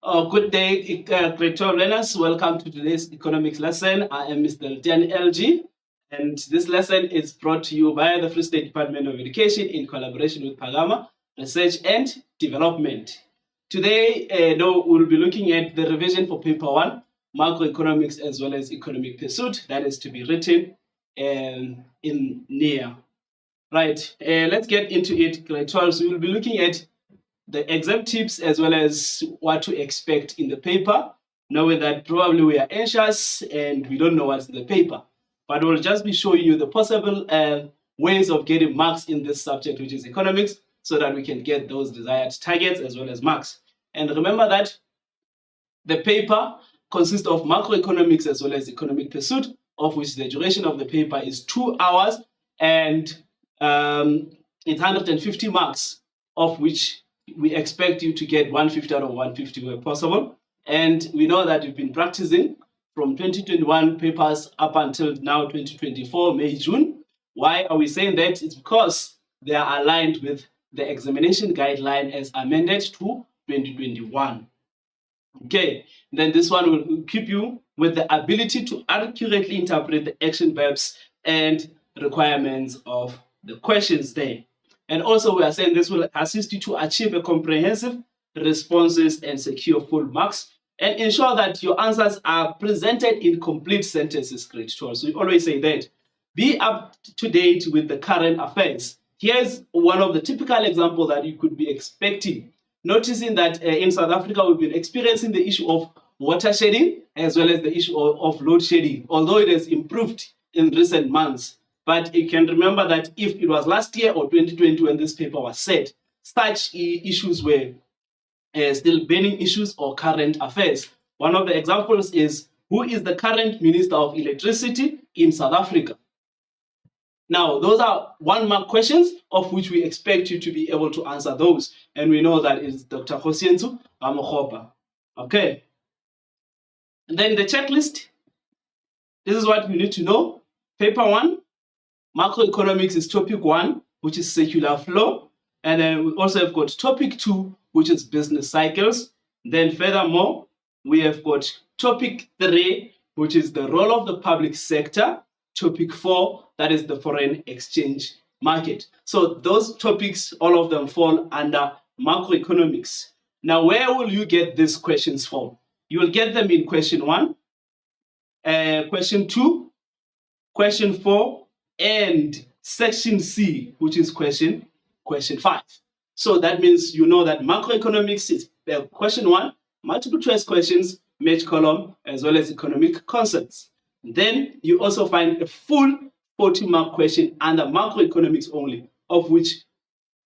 Good day, grade 12 learners. Welcome to today's economics lesson. I am Mr. Ltian LG, and this lesson is brought to you by the Free State Department of Education in collaboration with Pagama Research and Development. Today, we'll be looking at the revision for paper 1, macroeconomics as well as economic pursuit, that is to be written in near. Right, let's get into it, grade 12. So we'll be looking at the exam tips as well as what to expect in the paper, knowing that probably we are anxious and we don't know what's in the paper. But we'll just be showing you the possible ways of getting marks in this subject, which is economics, so that we can get those desired targets as well as marks. And remember that the paper consists of macroeconomics as well as economic pursuit, of which the duration of the paper is 2 hours, and it's 150 marks, of which we expect you to get 150 out of 150 where possible. And we know that you've been practicing from 2021 papers up until now 2024, May, June. Why are we saying that? It's because they are aligned with the examination guideline as amended to 2021. Okay, then this one will keep you with the ability to accurately interpret the action verbs and requirements of the questions there. And also we are saying this will assist you to achieve a comprehensive responses and secure full marks and ensure that your answers are presented in complete sentences, grade 12. So we always say that. Be up to date with the current affairs. Here's one of the typical examples that you could be expecting. Noticing that in South Africa, we've been experiencing the issue of water shedding as well as the issue of load shedding, although it has improved in recent months. But you can remember that if it was last year or 2020 when this paper was set, such issues were still burning issues or current affairs. One of the examples is, who is the current Minister of Electricity in South Africa? Now, those are 1-mark questions of which we expect you to be able to answer those. And we know that is Dr. Khosientu Amokhopa. Okay. And then the checklist. This is what you need to know. Paper 1. Macroeconomics is topic 1, which is circular flow. And then we also have got topic 2, which is business cycles. Then furthermore, we have got topic 3, which is the role of the public sector. Topic 4, that is the foreign exchange market. So those topics, all of them fall under macroeconomics. Now, where will you get these questions from? You will get them in question 1, question 2, question 4, and section C, which is question 5. So that means you know that macroeconomics is question 1, multiple choice questions, match column, as well as economic concepts. Then you also find a full 40-mark question under macroeconomics only, of which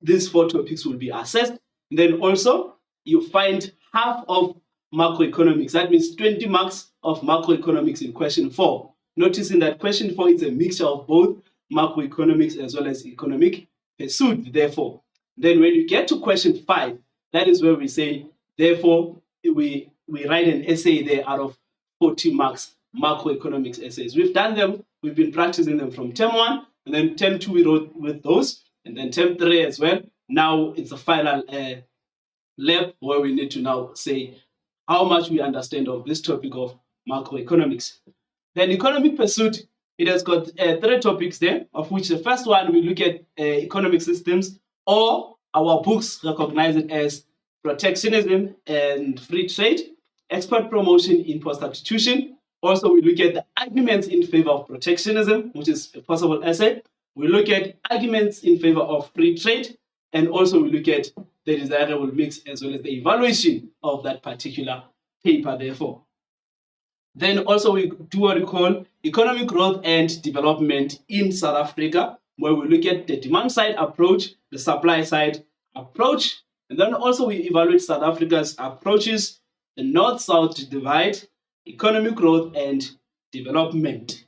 these 4 topics will be assessed. Then also you find half of macroeconomics. That means 20 marks of macroeconomics in question 4. Noticing that question 4 is a mixture of both macroeconomics as well as economic pursuit, therefore. Then when you get to question 5, that is where we say, therefore, we write an essay there out of 40 marks, macroeconomics essays. We've done them, we've been practicing them from term 1, and then term 2 we wrote with those, and then term 3 as well. Now it's a final lab where we need to now say how much we understand of this topic of macroeconomics. Then economic pursuit, it has got 3 topics there, of which the first one we look at economic systems, or our books recognize it as protectionism and free trade, export promotion, import substitution. Also, we look at the arguments in favor of protectionism, which is a possible essay. We look at arguments in favor of free trade, and also we look at the desirable mix as well as the evaluation of that particular paper, therefore. Then also we do what we call economic growth and development in South Africa, where we look at the demand side approach, the supply side approach, and then also we evaluate South Africa's approaches, the north-south divide, economic growth and development.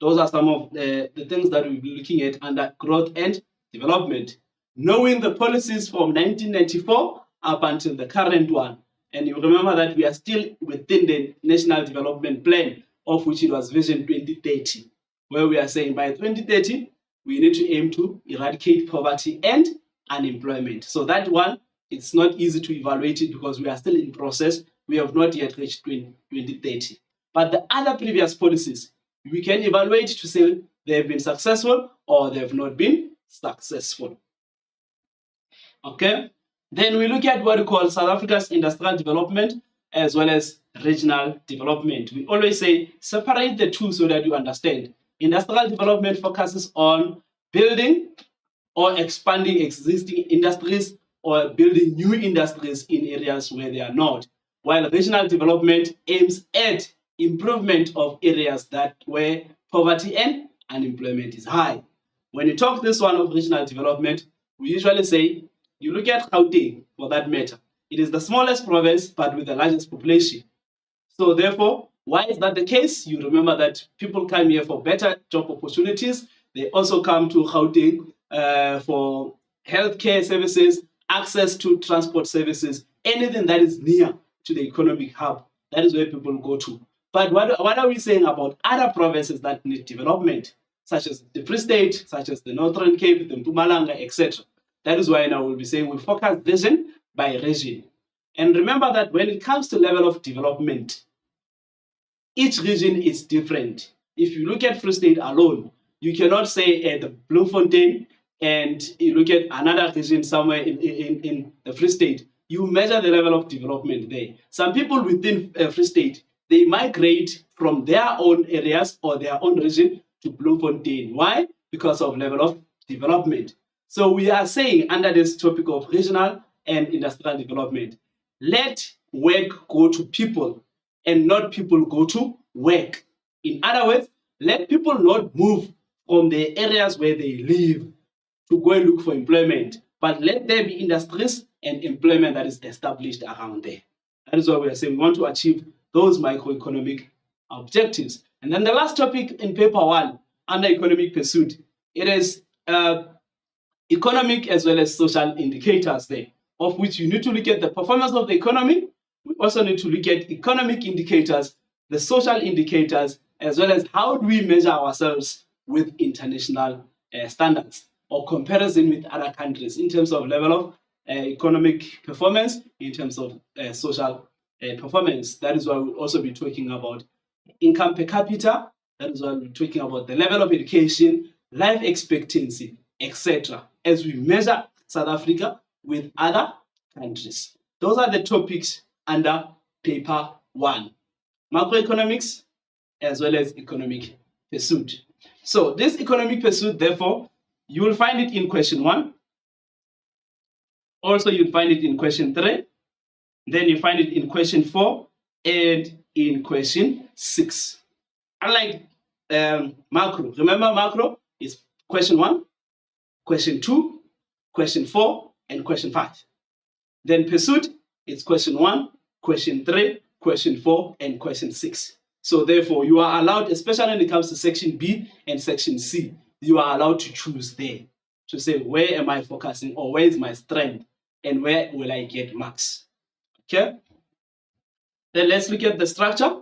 Those are some of the things that we'll be looking at under growth and development. Knowing the policies from 1994 up until the current one. And you remember that we are still within the National Development Plan, of which it was Vision 2030, where we are saying by 2030, we need to aim to eradicate poverty and unemployment. So that one, it's not easy to evaluate it because we are still in process, we have not yet reached 2030. But the other previous policies, we can evaluate to say they have been successful or they have not been successful. Okay? Then we look at what we call South Africa's industrial development as well as regional development. We always say separate the two so that you understand. Industrial development focuses on building or expanding existing industries or building new industries in areas where they are not, while regional development aims at improvement of areas where poverty and unemployment is high. When you talk this one of regional development, we usually say you look at Gauteng for that matter. It is the smallest province but with the largest population. So therefore, why is that the case? You remember that people come here for better job opportunities. They also come to Gauteng for healthcare services, access to transport services, anything that is near to the economic hub. That is where people go to. But what are we saying about other provinces that need development, such as the Free State, such as the Northern Cape, the Mpumalanga, etc.? That is why now we'll be saying we focus region by region. And remember that when it comes to level of development, each region is different. If you look at Free State alone, you cannot say the Bloemfontein and you look at another region somewhere in the Free State, you measure the level of development there. Some people within Free State, they migrate from their own areas or their own region to Bloemfontein. Why? Because of level of development. So we are saying under this topic of regional and industrial development, let work go to people and not people go to work. In other words, let people not move from the areas where they live to go and look for employment, but let there be industries and employment that is established around there. That is why we are saying we want to achieve those microeconomic objectives. And then the last topic in paper 1 under economic pursuit, it is economic as well as social indicators there, of which you need to look at the performance of the economy. We also need to look at economic indicators, the social indicators, as well as how do we measure ourselves with international standards or comparison with other countries in terms of level of economic performance, in terms of social performance. That is why we'll also be talking about income per capita. That is why we're talking about the level of education, life expectancy, etc. as we measure South Africa with other countries. Those are the topics under paper 1. Macroeconomics as well as economic pursuit. So this economic pursuit, therefore, you will find it in question 1. Also, you'll find it in question 3. Then you find it in question 4 and in question 6. Unlike macro, remember macro is question 1, question 2, question 4, and question 5. Then pursuit, it's question 1, question 3, question 4, and question 6. So therefore, you are allowed, especially when it comes to section B and section C, you are allowed to choose there to say, where am I focusing or where is my strength and where will I get marks? Okay? Then let's look at the structure.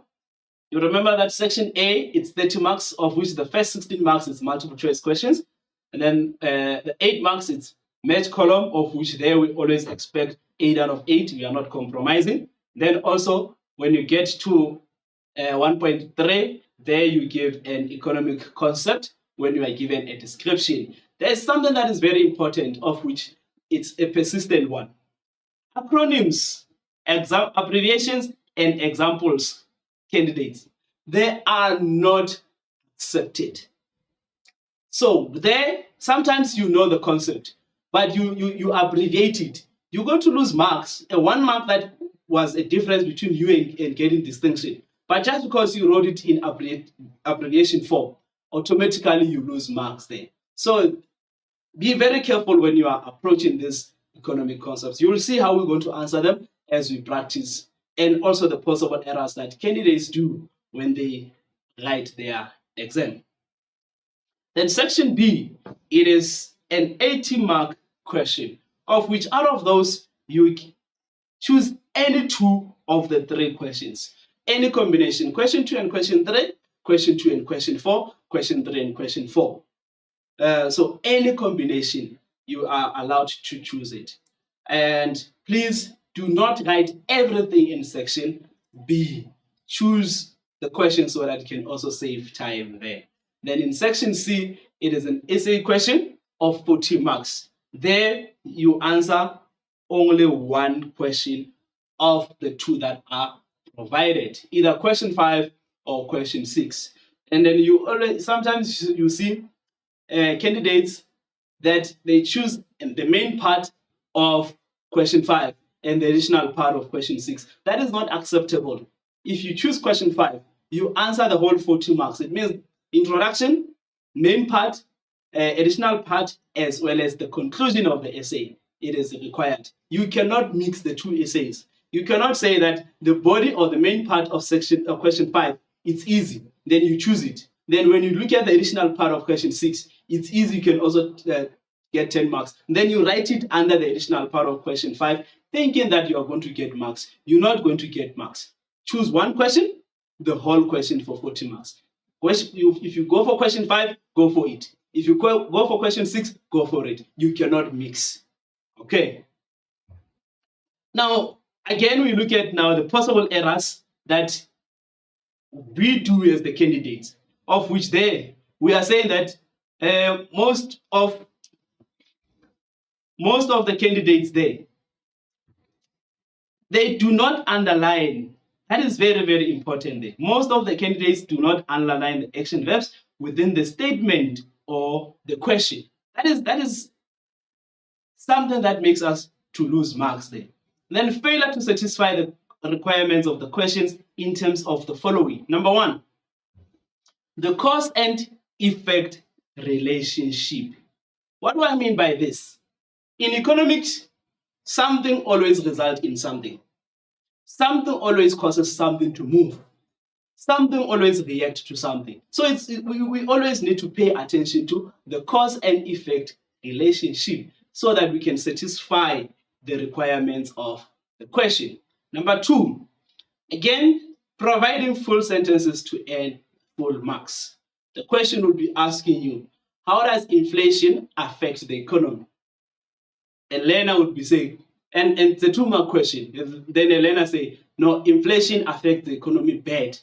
You remember that section A, it's 30 marks, of which the first 16 marks is multiple choice questions. And then the 8 marks, it's match column, of which there we always expect 8 out of 8. We are not compromising. Then also, when you get to 1.3, there you give an economic concept when you are given a description. There is something that is very important, of which it's a persistent one. Acronyms, abbreviations, and examples, candidates, they are not accepted. So there, sometimes you know the concept, but you abbreviate it. You're going to lose marks. A 1 mark that was a difference between you and getting distinction. But just because you wrote it in abbreviation form, automatically you lose marks there. So be very careful when you are approaching these economic concepts. You will see how we're going to answer them as we practice, and also the possible errors that candidates do when they write their exam. Then section B, it is an 80-mark question, of which out of those, you choose any 2 of the 3 questions. Any combination, question 2 and question 3, question 2 and question 4, question 3 and question 4. So any combination, you are allowed to choose it. And please Do not write everything in section B. Choose the question so that you can also save time there. Then in section C, it is an essay question of 40 marks. There you answer only one question of the two that are provided, either question 5 or question 6. And then sometimes you see candidates that they choose the main part of question 5 and the additional part of question 6. That is not acceptable. If you choose question 5, you answer the whole 40 marks. It means introduction, main part, additional part, as well as the conclusion of the essay. It is required. You cannot mix the two essays. You cannot say that the body or the main part of question 5, it's easy, then you choose it. Then when you look at the additional part of question 6, it's easy, you can also get 10 marks. Then you write it under the additional part of question 5, thinking that you are going to get marks. You're not going to get marks. Choose one question, the whole question for 40 marks. If you go for question 5, go for it. If you go for question 6, go for it. You cannot mix. Okay. Now, again, we look at now the possible errors that we do as the candidates, of which we are saying that most of the candidates they do not underline. That is very, very important there. Most of the candidates do not underline the action verbs within the statement or the question. That is something that makes us to lose marks there. Then failure to satisfy the requirements of the questions in terms of the following. Number 1, the cause and effect relationship. What do I mean by this? In economics, something always results in something. Something always causes something to move. Something always reacts to something. So we always need to pay attention to the cause and effect relationship so that we can satisfy the requirements of the question. Number 2, again, providing full sentences to earn full marks. The question will be asking you, how does inflation affect the economy? A learner would be saying, and it's a 2-mark question. Then a learner say, no, inflation affects the economy bad.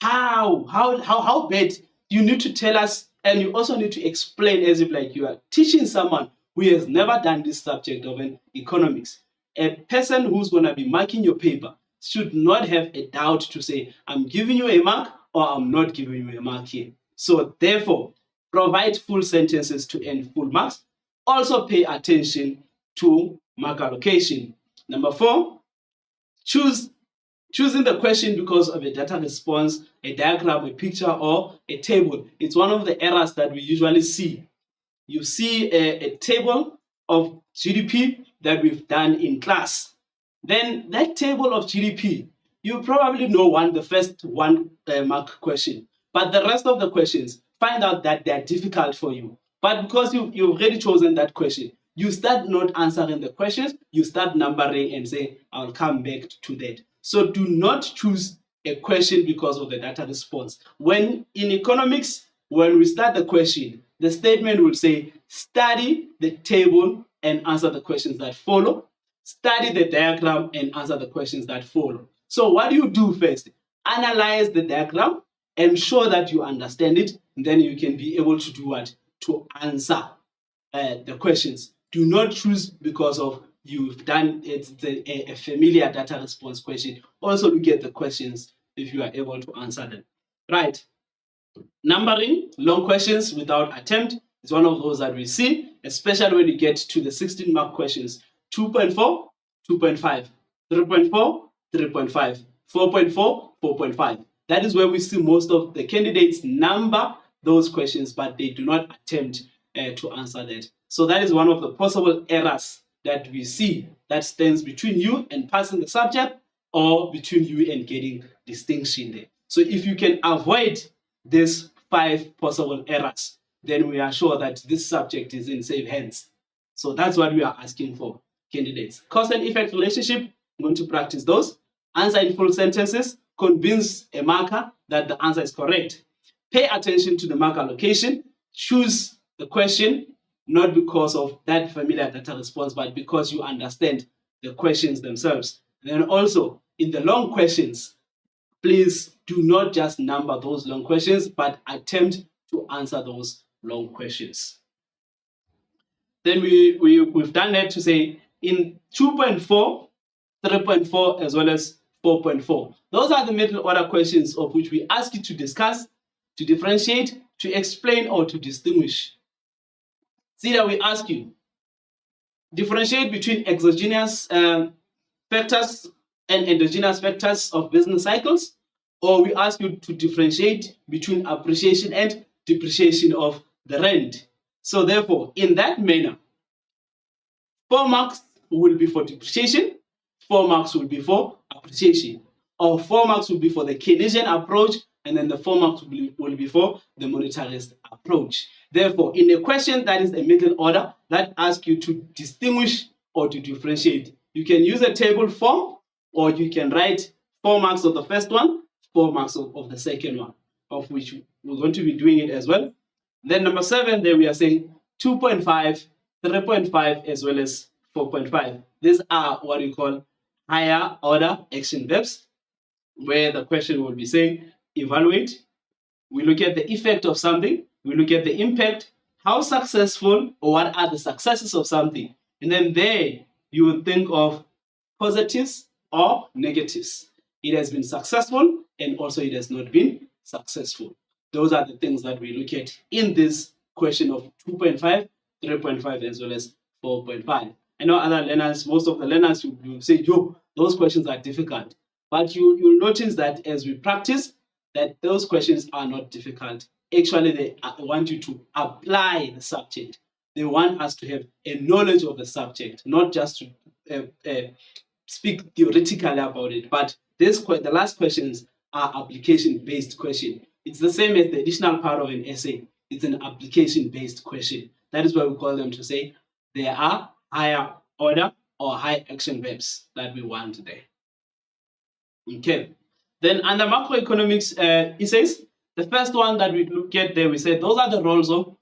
How bad? You need to tell us, and you also need to explain as if like you are teaching someone who has never done this subject of economics. A person who's going to be marking your paper should not have a doubt to say, I'm giving you a mark or I'm not giving you a mark here. So therefore, provide full sentences to earn full marks. Also pay attention to mark allocation. Number 4, choosing the question because of a data response, a diagram, a picture, or a table. It's one of the errors that we usually see. You see a table of GDP that we've done in class. Then that table of GDP, you probably know the first 1 mark question. But the rest of the questions, find out that they're difficult for you. But because you've already chosen that question, you start not answering the questions, you start numbering and say, I'll come back to that. So do not choose a question because of the data response. When in economics, when we start the question, the statement will say, study the table and answer the questions that follow. Study the diagram and answer the questions that follow. So what do you do first? Analyze the diagram, ensure that you understand it, and then you can be able to do what? To answer the questions. Do not choose because of you've done a familiar data response question. Also look at the questions if you are able to answer them. Right. Numbering, long questions without attempt is one of those that we see, especially when you get to the 16-mark questions. 2.4, 2.5, 3.4, 3.5, 4.4, 4.5. That is where we see most of the candidates number those questions, but they do not attempt to answer that. So that is one of the possible errors that we see that stands between you and passing the subject or between you and getting distinction there. So if you can avoid these 5 possible errors, then we are sure that this subject is in safe hands. So that's what we are asking for, candidates. Cause and effect relationship, I'm going to practice those. Answer in full sentences, convince a marker that the answer is correct. Pay attention to the mark allocation, choose the question, not because of that familiar data response, but because you understand the questions themselves. And then also in the long questions, please do not just number those long questions, but attempt to answer those long questions. Then we've done that to say in 2.4, 3.4, as well as 4.4. Those are the middle order questions of which we ask you to discuss, to differentiate, to explain, or to distinguish. See that we ask you, differentiate between exogenous factors and endogenous factors of business cycles, or we ask you to differentiate between appreciation and depreciation of the rand. So therefore, in that manner, 4 marks will be for depreciation, 4 marks will be for appreciation, or 4 marks will be for the Keynesian approach, and then the 4 marks will be for the monetarist approach. Therefore, in a question that is a middle order that asks you to distinguish or to differentiate, you can use a table form, or you can write 4 marks of the first one, 4 marks of the second one, of which we're going to be doing it as well. Then number 7, there we are saying 2.5, 3.5, as well as 4.5. These are what we call higher order action verbs, where the question will be saying, evaluate. We look at the effect of something. We look at the impact, how successful or what are the successes of something. And then there you will think of positives or negatives. It has been successful and also it has not been successful. Those are the things that we look at in this question of 2.5, 3.5, as well as 4.5. I know other learners, most of the learners will say, yo, those questions are difficult. But you'll notice that as we practice, that those questions are not difficult. Actually, they want you to apply the subject. They want us to have a knowledge of the subject, not just to speak theoretically about it. But the last questions are application-based questions. It's the same as the additional part of an essay. It's an application-based question. That is why we call them to say there are higher order or high action verbs that we want there. Okay. Then under macroeconomics, it says the first one that we look at there, we said those are the roles of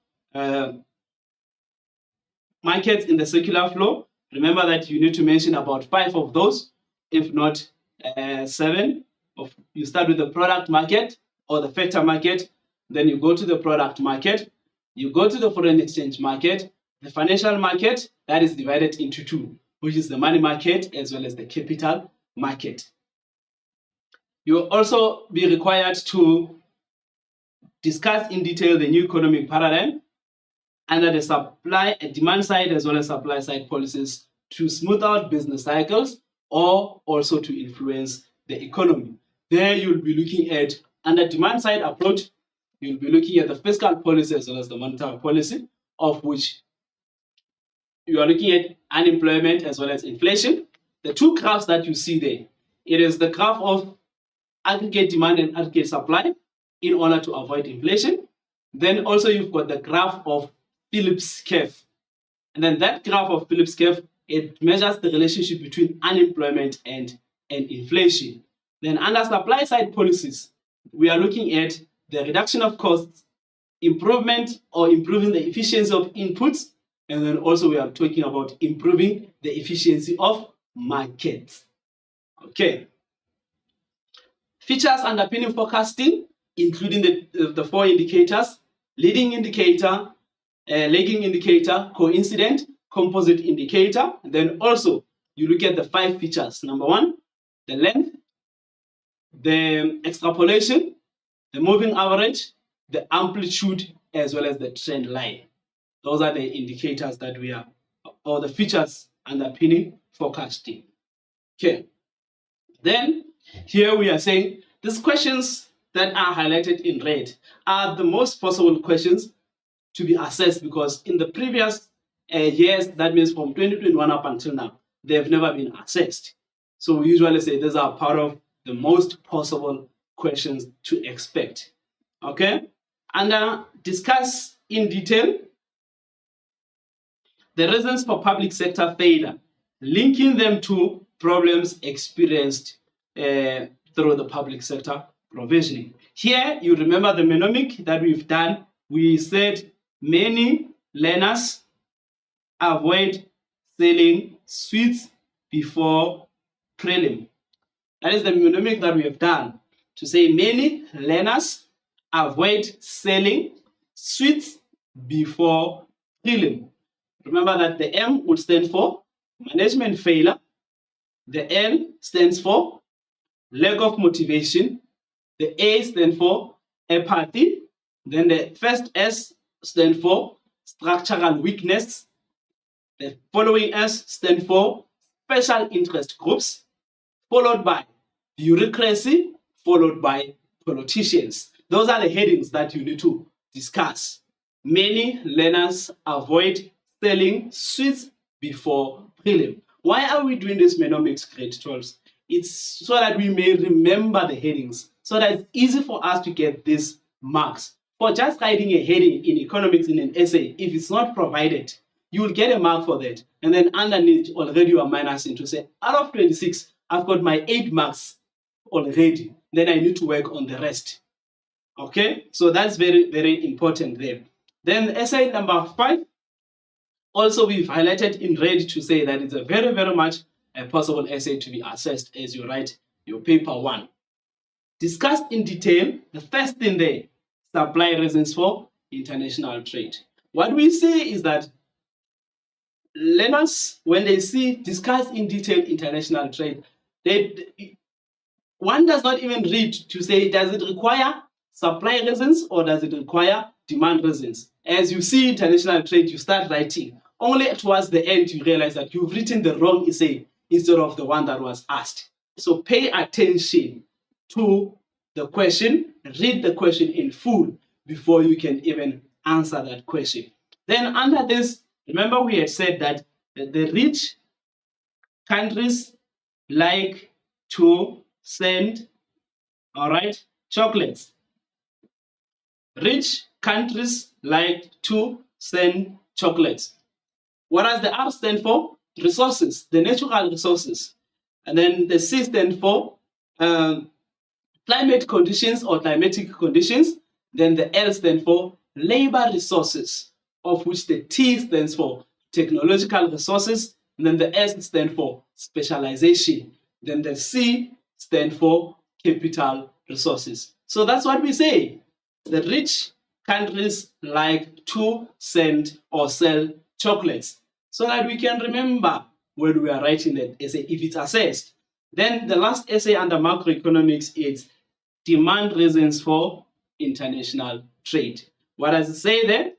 markets in the circular flow. Remember that you need to mention about 5 of those, if not 7. You start with the product market or the factor market, then you go to the product market, you go to the foreign exchange market, the financial market, that is divided into 2, which is the money market as well as the capital market. You will also be required to discuss in detail the new economic paradigm under the supply and demand side as well as supply side policies to smooth out business cycles or also to influence the economy. There you'll be looking at, under demand side approach, you'll be looking at the fiscal policy as well as the monetary policy, of which you are looking at unemployment as well as inflation. The 2 graphs that you see there, it is the graph of aggregate demand and aggregate supply in order to avoid inflation. Then also you've got the graph of Phillips curve. And then that graph of Phillips curve, it measures the relationship between unemployment and inflation. Then under supply side policies, we are looking at the reduction of costs, improvement or improving the efficiency of inputs, and then also we are talking about improving the efficiency of markets. Okay. Features underpinning forecasting, including the 4 indicators: leading indicator, lagging indicator, coincident, composite indicator. And then also you look at the 5 features. Number 1, the length, the extrapolation, the moving average, the amplitude, as well as the trend line. Those are the indicators that we are, or the features underpinning forecasting. Okay. Then here we are saying these questions that are highlighted in red are the most possible questions to be assessed, because in the previous years, that means from 2021 up until now, they have never been assessed. So we usually say these are part of the most possible questions to expect. Okay? And discuss in detail the reasons for public sector failure, linking them to problems experienced through the public sector provisioning. Here, you remember the mnemonic that we've done. We said many learners avoid selling sweets before prelim. That is the mnemonic that we have done to say many learners avoid selling sweets before prelim. Remember that the M would stand for management failure, the L stands for lack of motivation, the A stands for apathy, then the first S stands for structural weakness, the following S stand for special interest groups, followed by bureaucracy, followed by politicians. Those are the headings that you need to discuss. Many learners avoid selling sweets before prelim. Why are we doing this mnemonics grade 12s? It's so that we may remember the headings, so that it's easy for us to get these marks. For just writing a heading in economics in an essay, if it's not provided, you will get a mark for that. And then underneath, already you are minusing to say, out of 26, I've got my 8 marks already. Then I need to work on the rest. Okay, so that's very, very important there. Then essay number 5, also we've highlighted in red to say that it's a very, very much a possible essay to be assessed as you write your paper 1. Discussed in detail, the first thing there, supply reasons for international trade. What we see is that learners, when they see discuss in detail international trade, one does not even read to say, does it require supply reasons or does it require demand reasons? As you see international trade, you start writing. Only towards the end, you realize that you've written the wrong essay instead of the one that was asked. So pay attention to the question, read the question in full before you can even answer that question. Then under this, remember we had said that the rich countries like to send, all right, chocolates. Rich countries like to send chocolates. What does the R stand for? Resources, the natural resources. And then the C stand for climate conditions or climatic conditions. Then the L stand for labor resources, of which the T stands for technological resources. And then the S stand for specialization. Then the C stand for capital resources. So that's what we say. The rich countries like to send or sell chocolates, so that we can remember when we are writing that essay if it's assessed. Then the last essay under macroeconomics is demand reasons for international trade. What does it say there?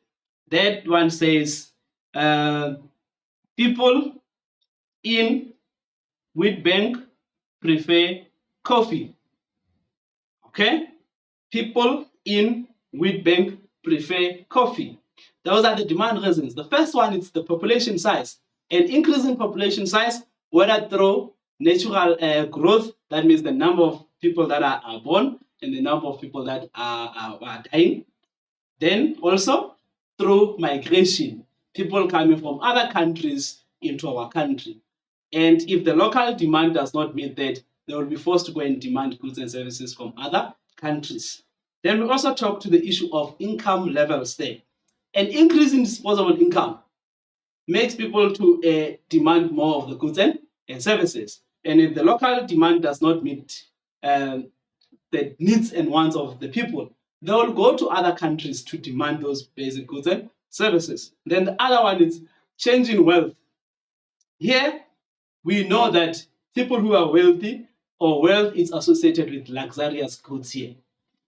That one says people in Wheatbank prefer coffee. Okay? People in Wheatbank prefer coffee. Those are the demand reasons. The first one is the population size. An increase in population size, whether through natural growth, that means the number of people that are born and the number of people that are dying. Then also through migration, people coming from other countries into our country. And if the local demand does not meet that, they will be forced to go and demand goods and services from other countries. Then we also talk to the issue of income levels there. An increase in disposable income makes people to demand more of the goods and services. And if the local demand does not meet the needs and wants of the people, they will go to other countries to demand those basic goods and services. Then the other one is change in wealth. Here, we know that people who are wealthy or wealth is associated with luxurious goods here.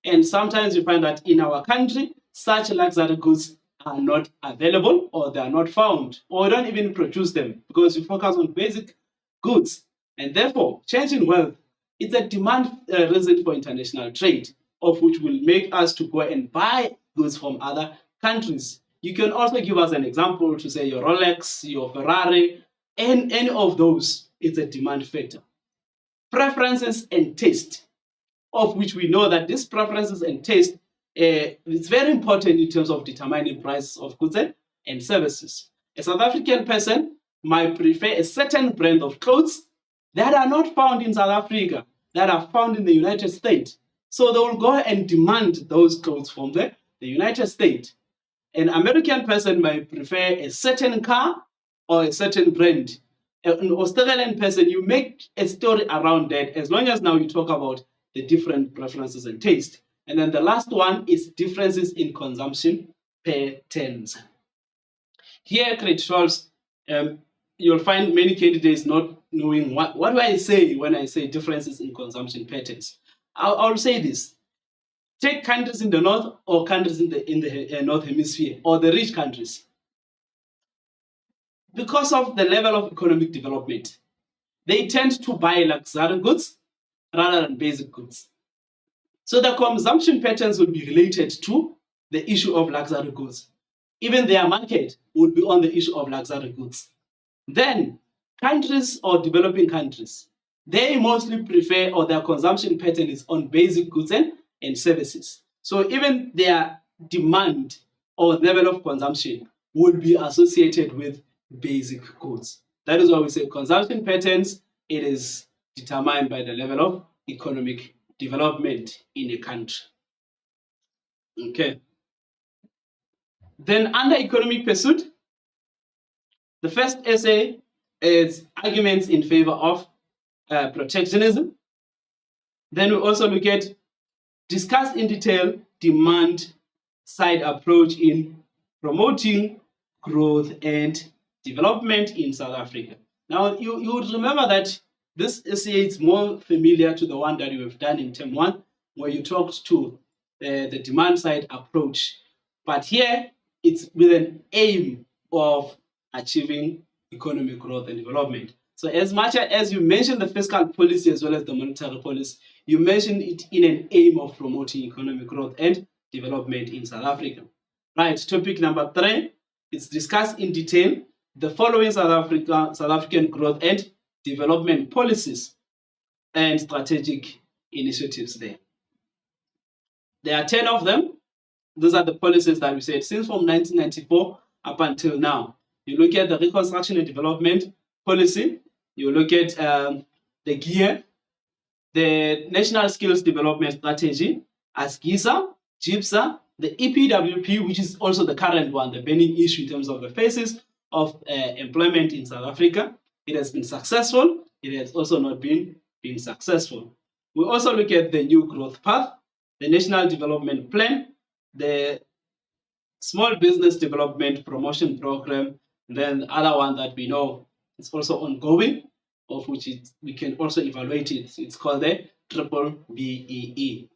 And sometimes you find that in our country, such luxury goods are not available or they are not found, or we don't even produce them because we focus on basic goods. And therefore, change in wealth is a demand reason for international trade, of which will make us to go and buy goods from other countries. You can also give us an example to say your Rolex, your Ferrari, and any of those is a demand factor. Preferences and taste, of which we know that these preferences and taste is very important in terms of determining prices of goods and services. A South African person might prefer a certain brand of clothes that are not found in South Africa, that are found in the United States. So they will go and demand those clothes from the United States. An American person might prefer a certain car or a certain brand an Australian person, you make a story around that as long as now you talk about the different preferences and taste. And then the last one is differences in consumption patterns. Here, grade 12, you'll find many candidates not knowing what do I say when I say differences in consumption patterns. I'll say this. Take countries in the north or countries in the north hemisphere or the rich countries. Because of the level of economic development, they tend to buy luxury goods rather than basic goods. So the consumption patterns will be related to the issue of luxury goods. Even their market would be on the issue of luxury goods. Then countries or developing countries, they mostly prefer, or their consumption pattern is on basic goods and services. So even their demand or level of consumption would be associated with basic goods. That is why we say consumption patterns, it is determined by the level of economic development in a country. Okay. Then under economic pursuit, the first essay is arguments in favor of protectionism. Then we also look at discuss in detail demand side approach in promoting growth and development in South Africa. Now, you would remember that this essay is more familiar to the one that you have done in term 1, where you talked to the demand side approach. But here, it's with an aim of achieving economic growth and development. So as much as you mentioned the fiscal policy as well as the monetary policy, you mentioned it in an aim of promoting economic growth and development in South Africa. Right, topic number 3, it's discussed in detail the following South African growth and development policies and strategic initiatives there. There are 10 of them. Those are the policies that we said since from 1994 up until now. You look at the reconstruction and development policy, you look at the GEAR, the National Skills Development Strategy, ASGISA, GIPSA, the EPWP, which is also the current one, the burning issue in terms of the phases of employment in South Africa. It has been successful. It has also not been successful. We also look at the new growth path, the National Development Plan, the Small Business Development Promotion Program, and then the other one that we know is also ongoing, of which we can also evaluate it. It's called the BBEE.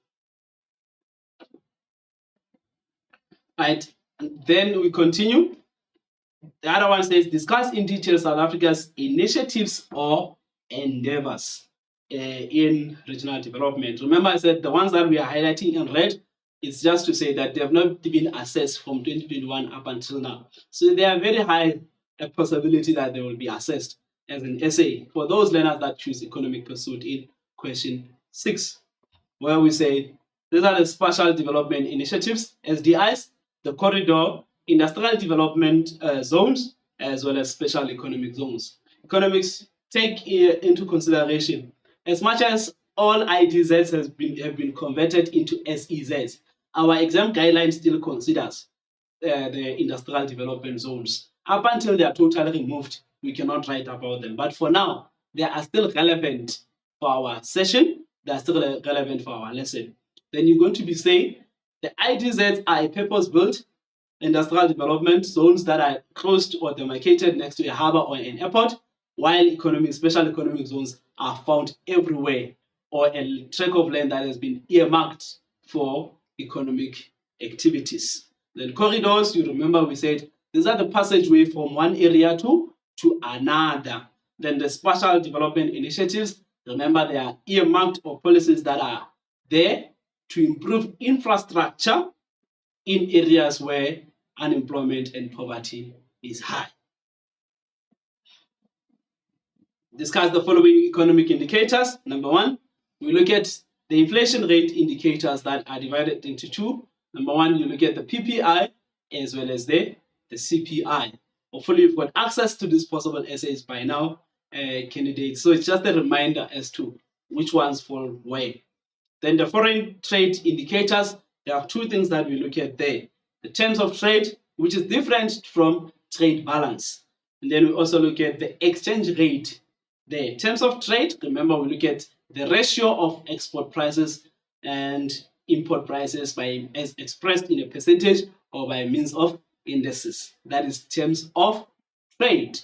Right, and then we continue. The other one says, discuss in detail South Africa's initiatives or endeavors in regional development. Remember, I said the ones that we are highlighting in red, it's just to say that they have not been assessed from 2021 up until now. So they are very high a possibility that they will be assessed as an essay for those learners that choose economic pursuit in question 6, where we say these are the special development initiatives, SDIs, the corridor, industrial development zones, as well as special economic zones. Economics take into consideration, as much as all IDZs have been converted into SEZs, our exam guideline still considers the industrial development zones. Up until they are totally removed, we cannot write about them. But for now, they are still relevant for our session. They are still relevant for our lesson. Then you're going to be saying the IDZs are a purpose-built industrial development zones that are close to or demarcated next to a harbor or an airport, while special economic zones are found everywhere, or a tract of land that has been earmarked for economic activities. Then corridors, you remember we said these are the passageway from one area to another. Then the special development initiatives, remember they are earmarked or policies that are there to improve infrastructure in areas where unemployment and poverty is high. Discuss the following economic indicators. Number 1, we look at the inflation rate indicators that are divided into 2. Number 1, you look at the PPI as well as the CPI. Hopefully you've got access to these possible essays by now, candidates. So it's just a reminder as to which ones fall where. Then the foreign trade indicators, there are 2 things that we look at there. The terms of trade, which is different from trade balance. And then we also look at the exchange rate there. In terms of trade, remember we look at the ratio of export prices and import prices as expressed in a percentage or by means of indices. That is terms of trade.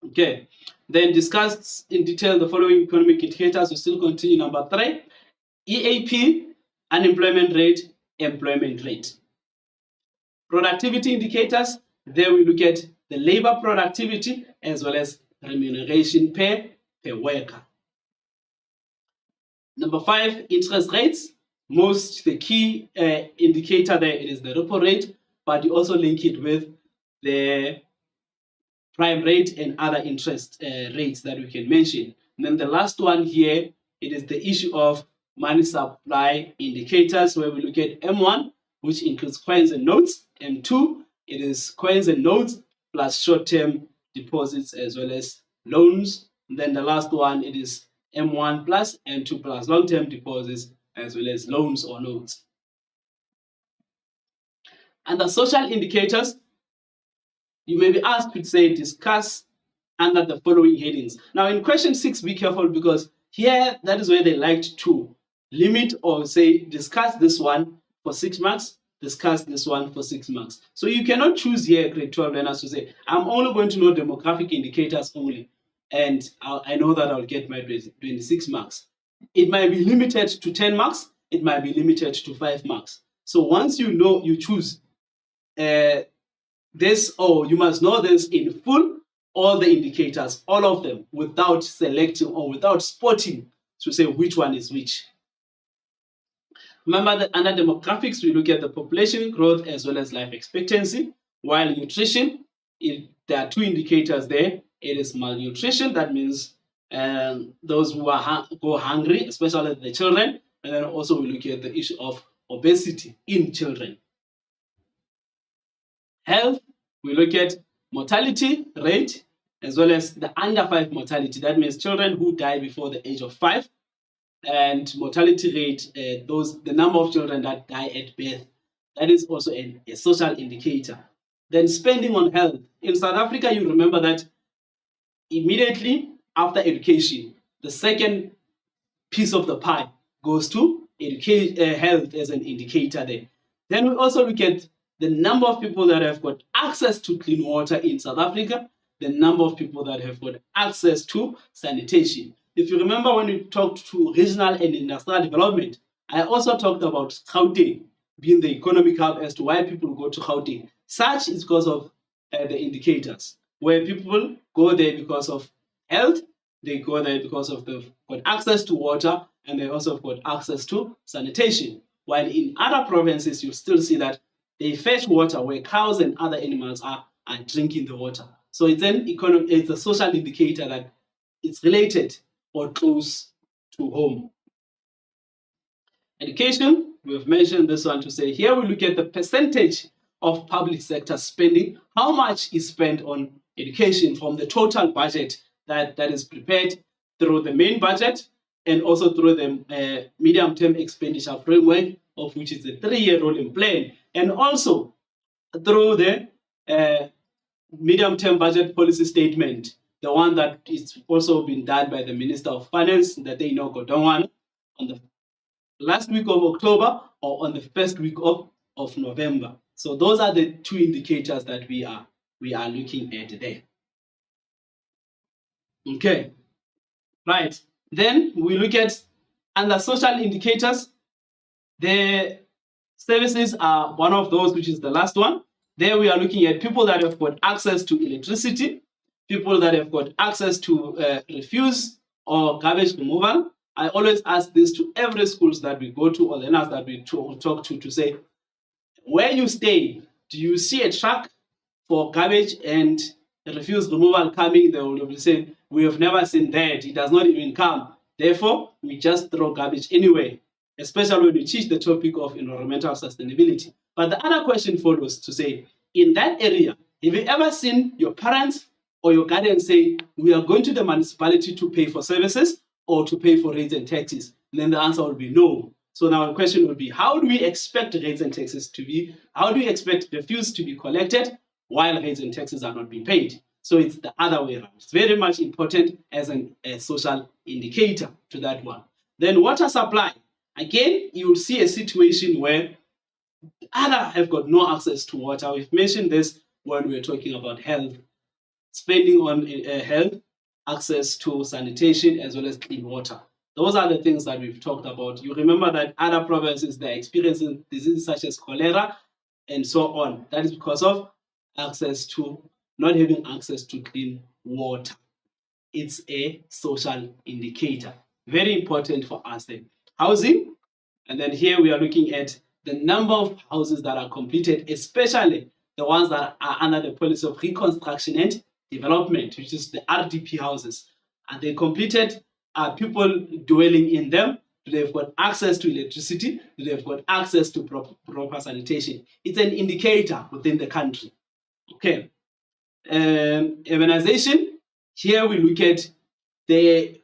Okay. Then discuss in detail the following economic indicators. We still continue number 3. EAP, unemployment rate, employment rate. Productivity indicators, there we look at the labor productivity as well as remuneration per worker. Number 5, interest rates. The key indicator there is the repo rate, but you also link it with the prime rate and other interest rates that we can mention. And then the last one here, it is the issue of money supply indicators, where we look at M1, which includes coins and notes. M2, it is coins and notes plus short-term deposits as well as loans. And then the last one, it is M1 plus M2 plus long-term deposits as well as loans or notes. And the social indicators, you may be asked to say discuss under the following headings. Now in question 6, be careful, because here that is where they liked to limit or say discuss this one for 6 marks, discuss this one for 6 marks. So you cannot choose here grade 12 learners to say I'm only going to know demographic indicators only, and I know that I'll get my 26 marks. It might be limited to 10 marks, it might be limited to 5 marks. So once you know, you choose this, or you must know this in full, all the indicators, all of them, without selecting or without spotting to say which one is which. Remember that under demographics, we look at the population growth as well as life expectancy, while nutrition, there are 2 indicators there. It is malnutrition, that means those who go hungry, especially the children, and then also we look at the issue of obesity in children. Health, we look at mortality rate as well as the under 5 mortality. That means children who die before the age of 5. And mortality rate, the number of children that die at birth. That is also a social indicator. Then spending on health. In South Africa, you remember that immediately after education, the second piece of the pie goes to health as an indicator there. Then we also look at the number of people that have got access to clean water in South Africa, the number of people that have got access to sanitation. If you remember when we talked to regional and industrial development, I also talked about Gauteng being the economic hub as to why people go to Gauteng. Such is because of the indicators, where people go there because of health, they go there because of they've got access to water, and they also got access to sanitation. While in other provinces, you still see that they fetch water where cows and other animals are drinking the water. So it's it's a social indicator that it's related or close to home. Education, we've mentioned this one to say, here we look at the percentage of public sector spending, how much is spent on education from the total budget that is prepared through the main budget and also through the medium-term expenditure framework, of which is the 3-year rolling plan, and also through the medium-term budget policy statement, the one that is also been done by the Minister of Finance, that they know Godongwana, on the last week of October or on the first week of November. So those are the 2 indicators that we are looking at there. Okay, right. Then we look at under social indicators. The services are one of those, which is the last one. There we are looking at people that have got access to electricity, people that have got access to refuse or garbage removal. I always ask this to every schools that we go to or learners that we talk to say, where you stay, do you see a truck for garbage and refuse removal coming? They will be saying, we have never seen that. It does not even come. Therefore, we just throw garbage anyway, especially when we teach the topic of environmental sustainability. But the other question follows to say, in that area, have you ever seen your parents or your guardians say, we are going to the municipality to pay for services or to pay for rates and taxes? And then the answer will be no. So now the question would be, how do we expect rates and taxes to be? How do we expect refuse to be collected? while rates and taxes are not being paid. So it's the other way around. It's very much important as a social indicator to that one. Then water supply. Again, you will see a situation where other have got no access to water. We've mentioned this when we're talking about health, spending on health, access to sanitation, as well as clean water. Those are the things that we've talked about. You remember that other provinces, they're experiencing diseases such as cholera and so on. That is because of not having access to clean water. It's a social indicator. Very important for us then. Housing, and then here we are looking at the number of houses that are completed, especially the ones that are under the policy of reconstruction and development, which is the RDP houses. And they completed, are people dwelling in them? Do they've got access to electricity? Do they've got access to proper sanitation? It's an indicator within the country. Okay. Urbanization. Here we look at the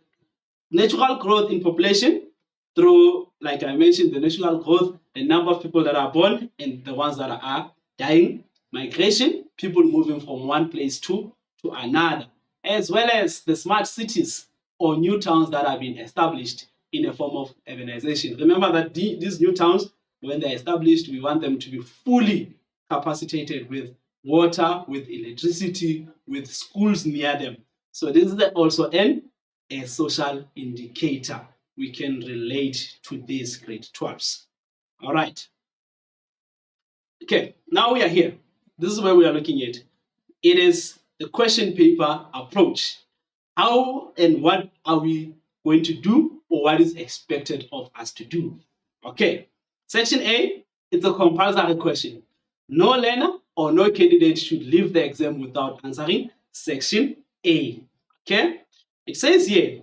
natural growth in population through, like I mentioned, the natural growth, the number of people that are born and the ones that are dying, migration, people moving from one place to another, as well as the smart cities or new towns that have been established in a form of urbanization. Remember that these new towns, when they're established, we want them to be fully capacitated with water, with electricity, with schools near them. So this is also a social indicator. We can relate to these grade 12s. All right. Okay, now we are here. This is where we are looking at. It is the question paper approach. How and what are we going to do, or what is expected of us to do? Okay, section A, it's a compulsory question. No learner or no candidate should leave the exam without answering section A. Okay, it says here,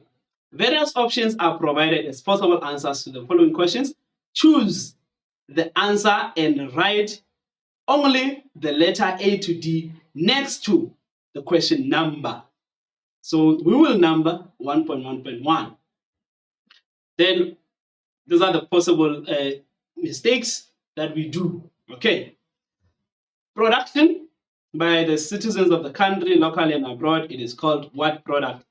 various options are provided as possible answers to the following questions. Choose the answer and write only the letter A to D next to the question number. So we will number 1.1.1. Then these are the possible mistakes that we do. Okay. Production by the citizens of the country, locally and abroad, it is called what product?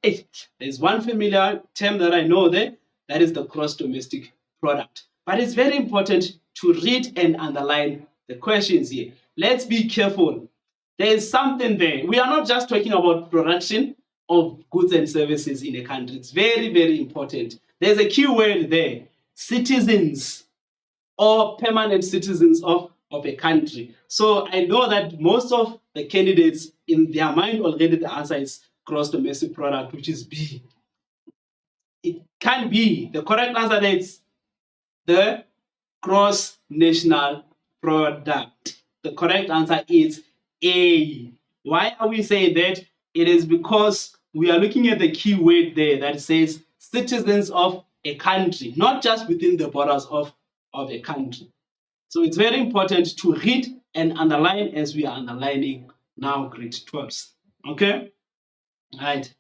There's one familiar term that I know there, that is the gross domestic product. But it's very important to read and underline the questions here. Let's be careful. There is something there. We are not just talking about production of goods and services in a country. It's very, very important. There's a key word there, citizens or permanent citizens of a country. So I know that most of the candidates, in their mind already, the answer is gross domestic product, which is B. It can be. The correct answer is the gross national product. The correct answer is A. Why are we saying that? It is because we are looking at the key word there that says citizens of a country, not just within the borders of a country. So it's very important to read and underline as we are underlining now grade 12s. Okay? All right.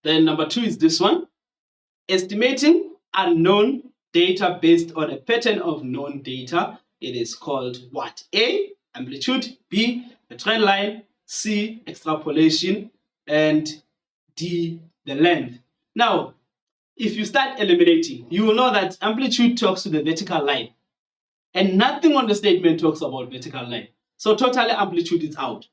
Then number 2 is this one. Estimating unknown data based on a pattern of known data. It is called what? A, amplitude. B, the trend line. C, extrapolation. And D, the length. Now, if you start eliminating, you will know that amplitude talks to the vertical line. And nothing on the statement talks about vertical line. So totally amplitude is out.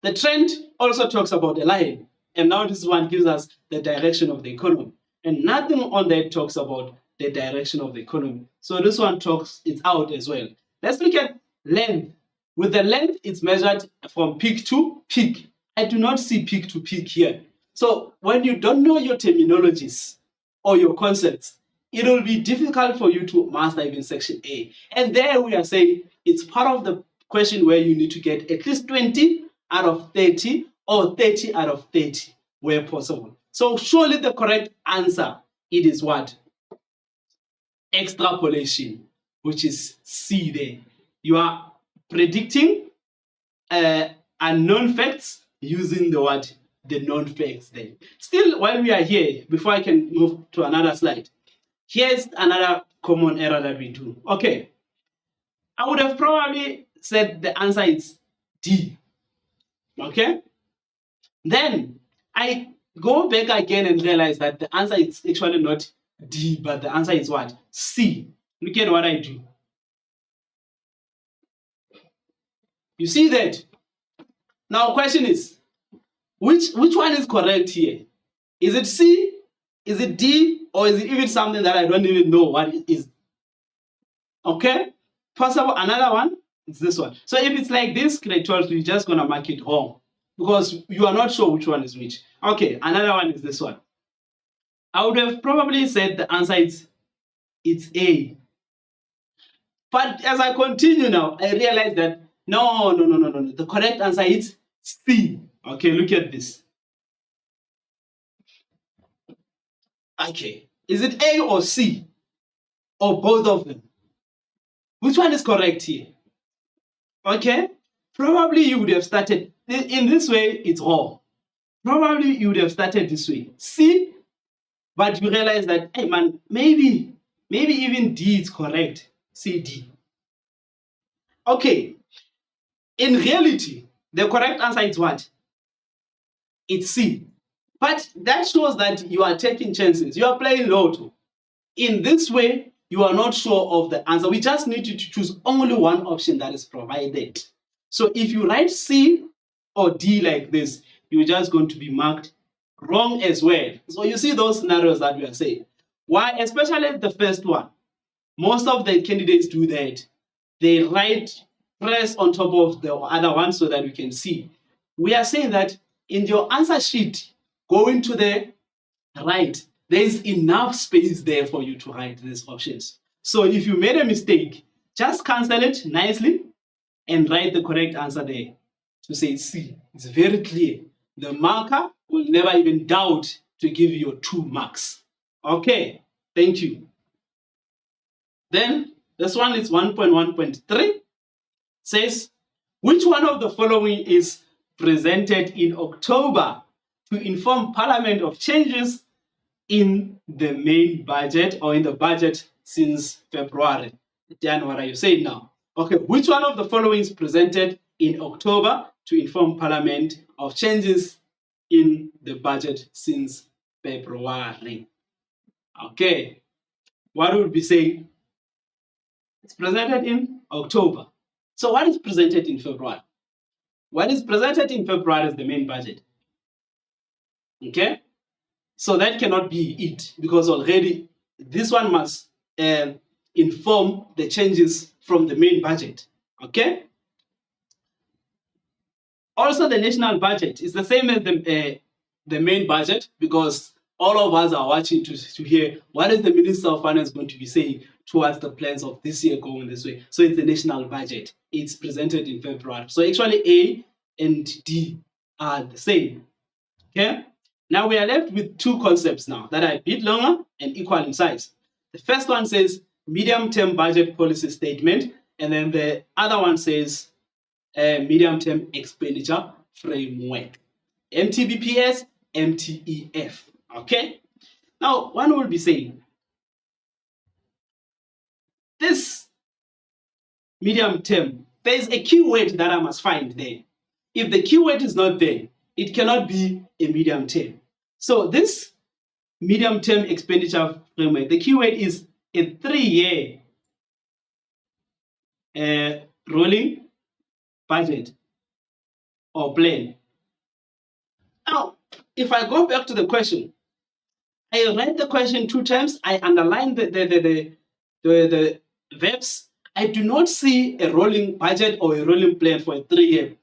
The trend also talks about a line. And now this one gives us the direction of the economy. And nothing on that talks about the direction of the economy. So this one it's out as well. Let's look at length. With the length, it's measured from peak to peak. I do not see peak to peak here. So when you don't know your terminologies or your concepts, it will be difficult for you to master even section A. And there we are saying it's part of the question where you need to get at least 20 out of 30 or 30 out of 30 where possible. So surely the correct answer, it is what? Extrapolation, which is C there. You are predicting unknown facts using the what? The known facts there. Still, while we are here, before I can move to another slide, here's another common error that we do. Okay, I would have probably said the answer is D. Okay? Then I go back again and realize that the answer is actually not D, but the answer is what? C. Look at what I do. You see that? Now, question is, which one is correct here? Is it C? Is it D? Or is it even something that I don't even know what it is? Okay? Possible another one is this one. So if it's like this, grade 12, you're just gonna mark it wrong because you are not sure which one is which. Okay, another one is this one. I would have probably said the answer is it's A. But as I continue now, I realize that no. The correct answer is C. Okay, look at this. Okay, is it A or C? Or both of them? Which one is correct here? Okay, probably you would have started in this way, it's wrong. Probably you would have started this way, C, but you realize that, hey man, maybe even D is correct, C, D. Okay, in reality, the correct answer is what? It's C. But that shows that you are taking chances. You are playing lotto. In this way, you are not sure of the answer. We just need you to choose only one option that is provided. So if you write C or D like this, you're just going to be marked wrong as well. So you see those scenarios that we are saying. Why? Especially the first one. Most of the candidates do that. They write press on top of the other one so that we can see. We are saying that in your answer sheet, going to the right, there is enough space there for you to write these options. So if you made a mistake, just cancel it nicely and write the correct answer there to say C. It's very clear. The marker will never even doubt to give you 2 marks. Okay, thank you. Then this one is 1.1.3. Says, which one of the following is presented in October to inform Parliament of changes in the main budget or in the budget since February? Dan, what are you saying now? Okay, which one of the following is presented in October to inform Parliament of changes in the budget since February? Okay, what would we say? It's presented in October. So what is presented in February? What is presented in February is the main budget. Okay? So that cannot be it because already this one must inform the changes from the main budget. Okay? Also, the national budget is the same as the main budget because all of us are watching to hear what is the Minister of Finance going to be saying towards the plans of this year going this way. So it's the national budget. It's presented in February. So actually A and D are the same. Okay? Now we are left with 2 concepts now that are a bit longer and equal in size. The first one says medium-term budget policy statement, and then the other one says medium-term expenditure framework. MTBPS, MTEF. Okay? Now, one will be saying, this medium term, there is a keyword that I must find there. If the keyword is not there, it cannot be a medium term. So this medium term expenditure framework, the keyword is a 3-year rolling budget or plan. Now, if I go back to the question, I read the question 2 times, I underlined the verbs. I do not see a rolling budget or a rolling plan for a 3-year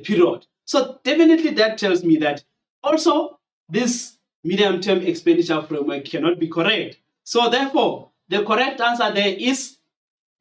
period. So definitely that tells me that also this medium-term expenditure framework cannot be correct. So therefore, the correct answer there is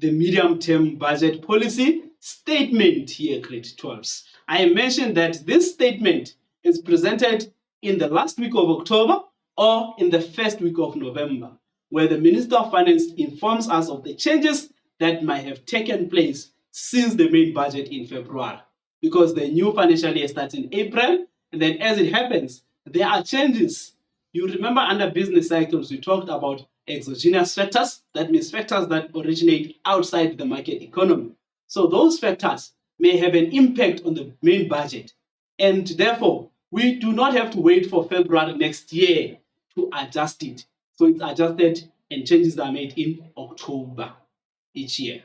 the medium-term budget policy statement here, grade 12s. I mentioned that this statement is presented in the last week of October or in the first week of November, where the Minister of Finance informs us of the changes that might have taken place since the main budget in February. Because the new financial year starts in April, and then as it happens, there are changes. You remember under business cycles, we talked about exogenous factors. That means factors that originate outside the market economy. So those factors, may have an impact on the main budget. And therefore, we do not have to wait for February next year to adjust it. So it's adjusted and changes are made in October each year.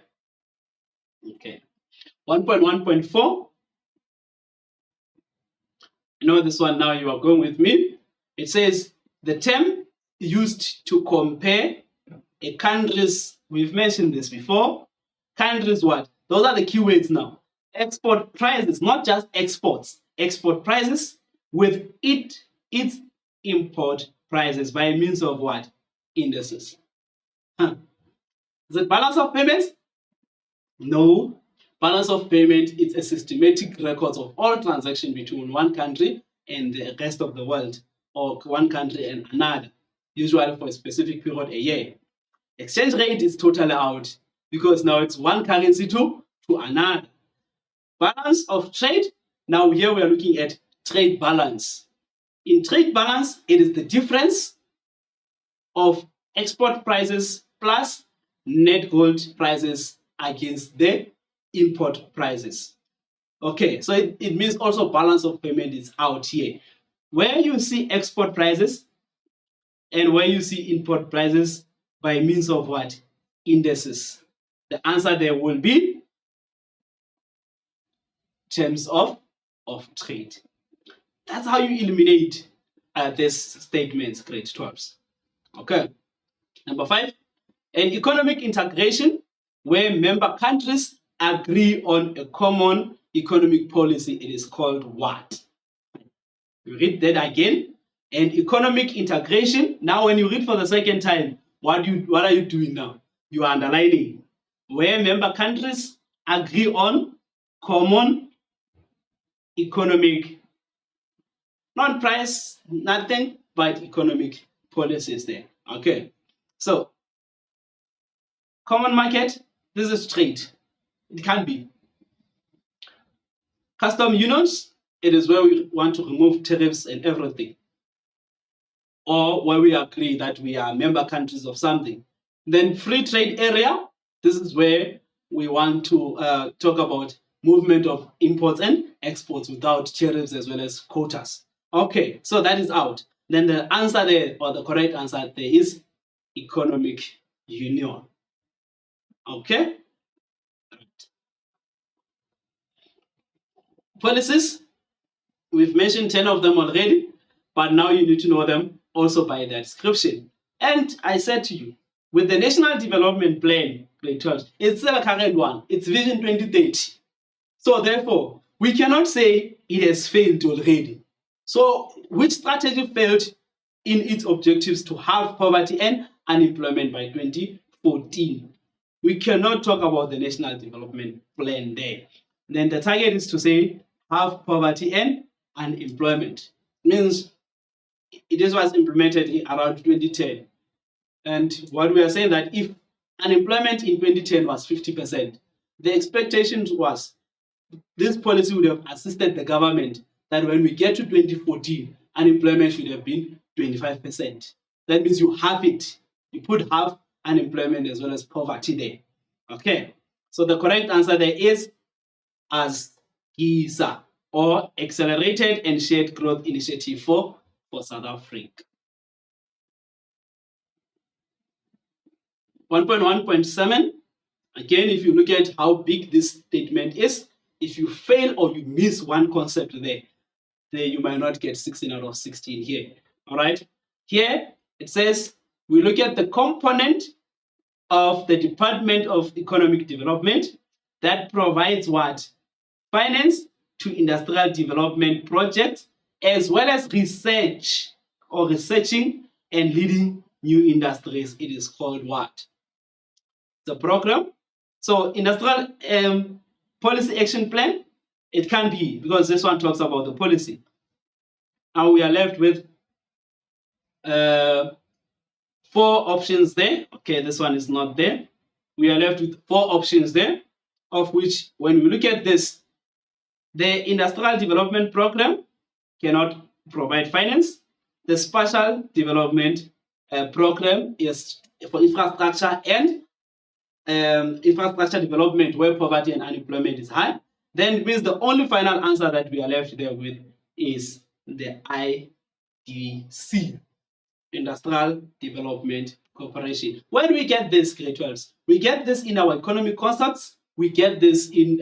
Okay. 1.1.4. I know this one now you are going with me. It says the term used to compare a country's, we've mentioned this before, countries what? Those are the keywords now. Export prices, not just exports, export prices with its import prices by means of what? Indices. Is it balance of payments? No. Balance of payment is a systematic record of all transactions between one country and the rest of the world, or one country and another, usually for a specific period a year. Exchange rate is totally out because now it's one currency to another. Balance of trade, now here we are looking at trade balance. In trade balance, it is the difference of export prices plus net gold prices against the import prices. Okay, so it means also balance of payment is out here. Where you see export prices and where you see import prices by means of what? Indices. The answer there will be terms of trade. That's how you eliminate this statement, grade 12s. Okay. Number 5, an economic integration where member countries agree on a common economic policy. It is called what? You read that again. An economic integration. Now, when you read for the second time, what are you doing now? You are underlining where member countries agree on common economic, not price, nothing, but economic policies there. Okay. So, common market, this is trade. It can be. Custom unions, it is where we want to remove tariffs and everything. Or where we agree that we are member countries of something. Then free trade area, this is where we want to talk about movement of imports and exports without tariffs as well as quotas. Okay, so that is out. Then the answer there, or the correct answer there, is economic union. Okay? Policies, we've mentioned 10 of them already, but now you need to know them also by their description. And I said to you, with the National Development Plan, grade 12, it's still a current one. It's Vision 2030. So therefore, we cannot say it has failed already. So which strategy failed in its objectives to halve poverty and unemployment by 2014? We cannot talk about the National Development Plan there. Then the target is to say halve poverty and unemployment. Means it was implemented around 2010. And what we are saying that if unemployment in 2010 was 50%, the expectation was this policy would have assisted the government that when we get to 2014, unemployment should have been 25%. That means you halve it. You put half unemployment as well as poverty there. Okay. So the correct answer there is as GISA, or Accelerated and Shared Growth Initiative for South Africa. 1.1.7, again, if you look at how big this statement is, if you fail or you miss one concept there you might not get 16 out of 16 here. All right. Here it says we look at the component of the Department of Economic Development that provides what? Finance to industrial development projects, as well as research or researching and leading new industries. It is called what? The program. So industrial policy action plan, it can be, because this one talks about the policy. Now we are left with 4 options there. Okay, this one is not there. We are left with 4 options there, of which when we look at this, the industrial development program cannot provide finance. The spatial development program is for infrastructure and infrastructure development where poverty and unemployment is high. then it means the only final answer that we are left there with is the IDC, Industrial Development Corporation. Where do we get this, grade 12s? We get this in our economic concepts. We get this in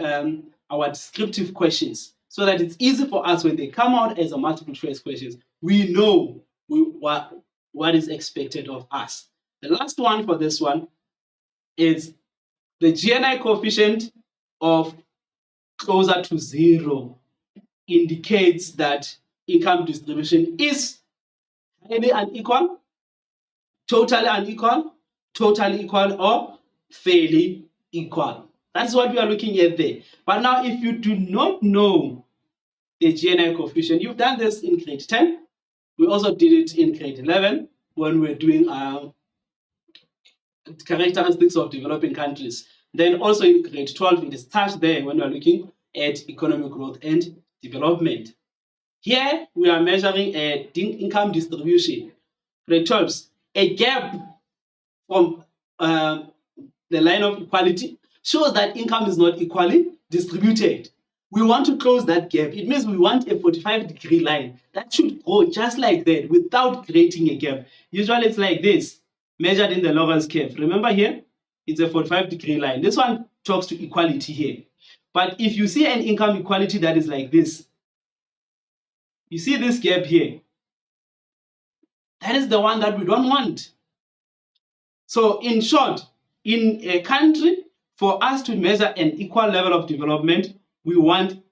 our descriptive questions, so that it's easy for us when they come out as a multiple choice questions. We know what is expected of us. The last one for this one is the GNI coefficient of closer to 0 indicates that income distribution is highly unequal, totally equal, or fairly equal. That's what we are looking at there. But now, if you do not know the GNI coefficient, you've done this in grade 10. We also did it in grade 11 when we're doing characteristics of developing countries. Then also in grade 12, it is touched there when we are looking at economic growth and development. Here, we are measuring a income distribution. Grade 12, a gap from the line of equality shows that income is not equally distributed. We want to close that gap. It means we want a 45-degree line that should go just like that without creating a gap. Usually it's like this, measured in the Lorentz curve. Remember here, it's a 45-degree line. This one talks to equality here. But if you see an income equality that is like this, you see this gap here, that is the one that we don't want. So in short, in a country, for us to measure an equal level of development, we want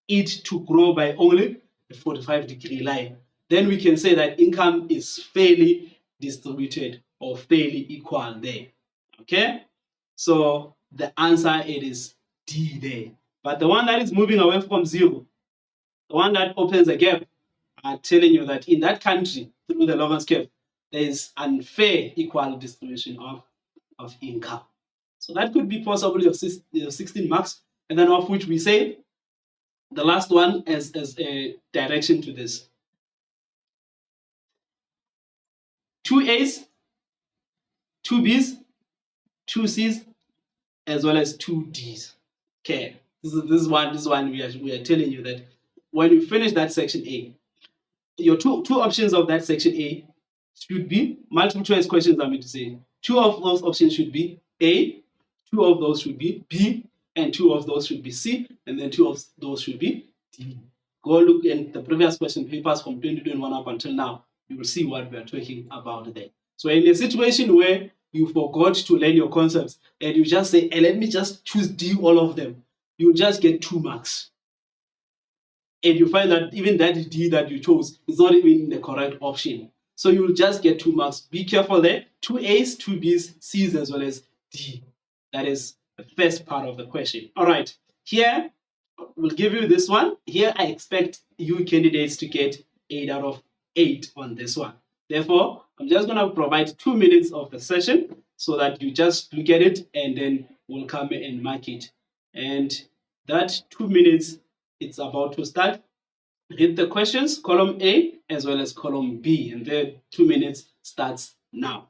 it to grow by only a 45-degree line. Then we can say that income is fairly distributed or fairly equal there. Okay? So the answer, it is D there. But the one that is moving away from 0, the one that opens a gap, are telling you that in that country, through the Lorentz curve, there is unfair equal distribution of income. So that could be possibly your 16 marks, and then of which we say the last one as a direction to this. 2 A's, 2 B's, 2 C's, as well as 2 D's. Okay, this one we are telling you that when you finish that section A, your two options of that section A should be multiple choice questions. I mean to say 2 of those options should be A, 2 of those should be B, and 2 of those should be C, and then 2 of those should be D. Go look at the previous question papers from 2021 up until now. You will see what we are talking about there. So in a situation where you forgot to learn your concepts and you just say, hey, let me just choose D, all of them, you'll just get 2 marks. And you find that even that D that you chose is not even the correct option. So you'll just get 2 marks. Be careful there. 2 A's, 2 B's, C's, as well as D. That is the first part of the question. All right. Here, we'll give you this one. Here, I expect you candidates to get 8 out of 8 on this one. Therefore, I'm just going to provide 2 minutes of the session so that you just look at it and then we'll come and mark it. And that 2 minutes, it's about to start. Read the questions, column A as well as column B, and the 2 minutes starts now.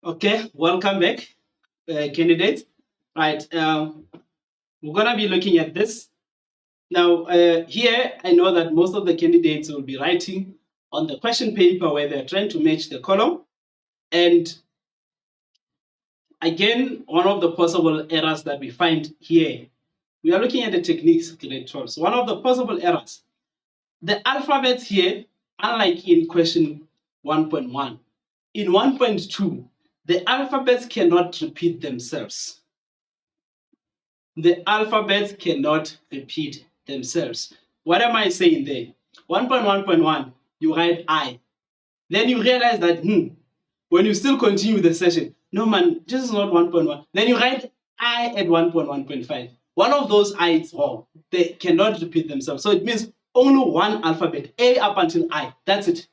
Okay, welcome back, candidates. Right, we're gonna be looking at this. Now, here, I know that most of the candidates will be writing on the question paper where they're trying to match the column. And again, one of the possible errors that we find here, we are looking at the techniques grade 12. So one of the possible errors, the alphabets here, unlike in question 1.1, in 1.2, the alphabets cannot repeat themselves. The alphabets cannot repeat themselves. What am I saying there? 1.1.1, you write I. Then you realize that, when you still continue the session, no man, this is not 1.1. Then you write I at 1.1.5. One of those I is wrong. They cannot repeat themselves. So it means only one alphabet, A up until I. That's it.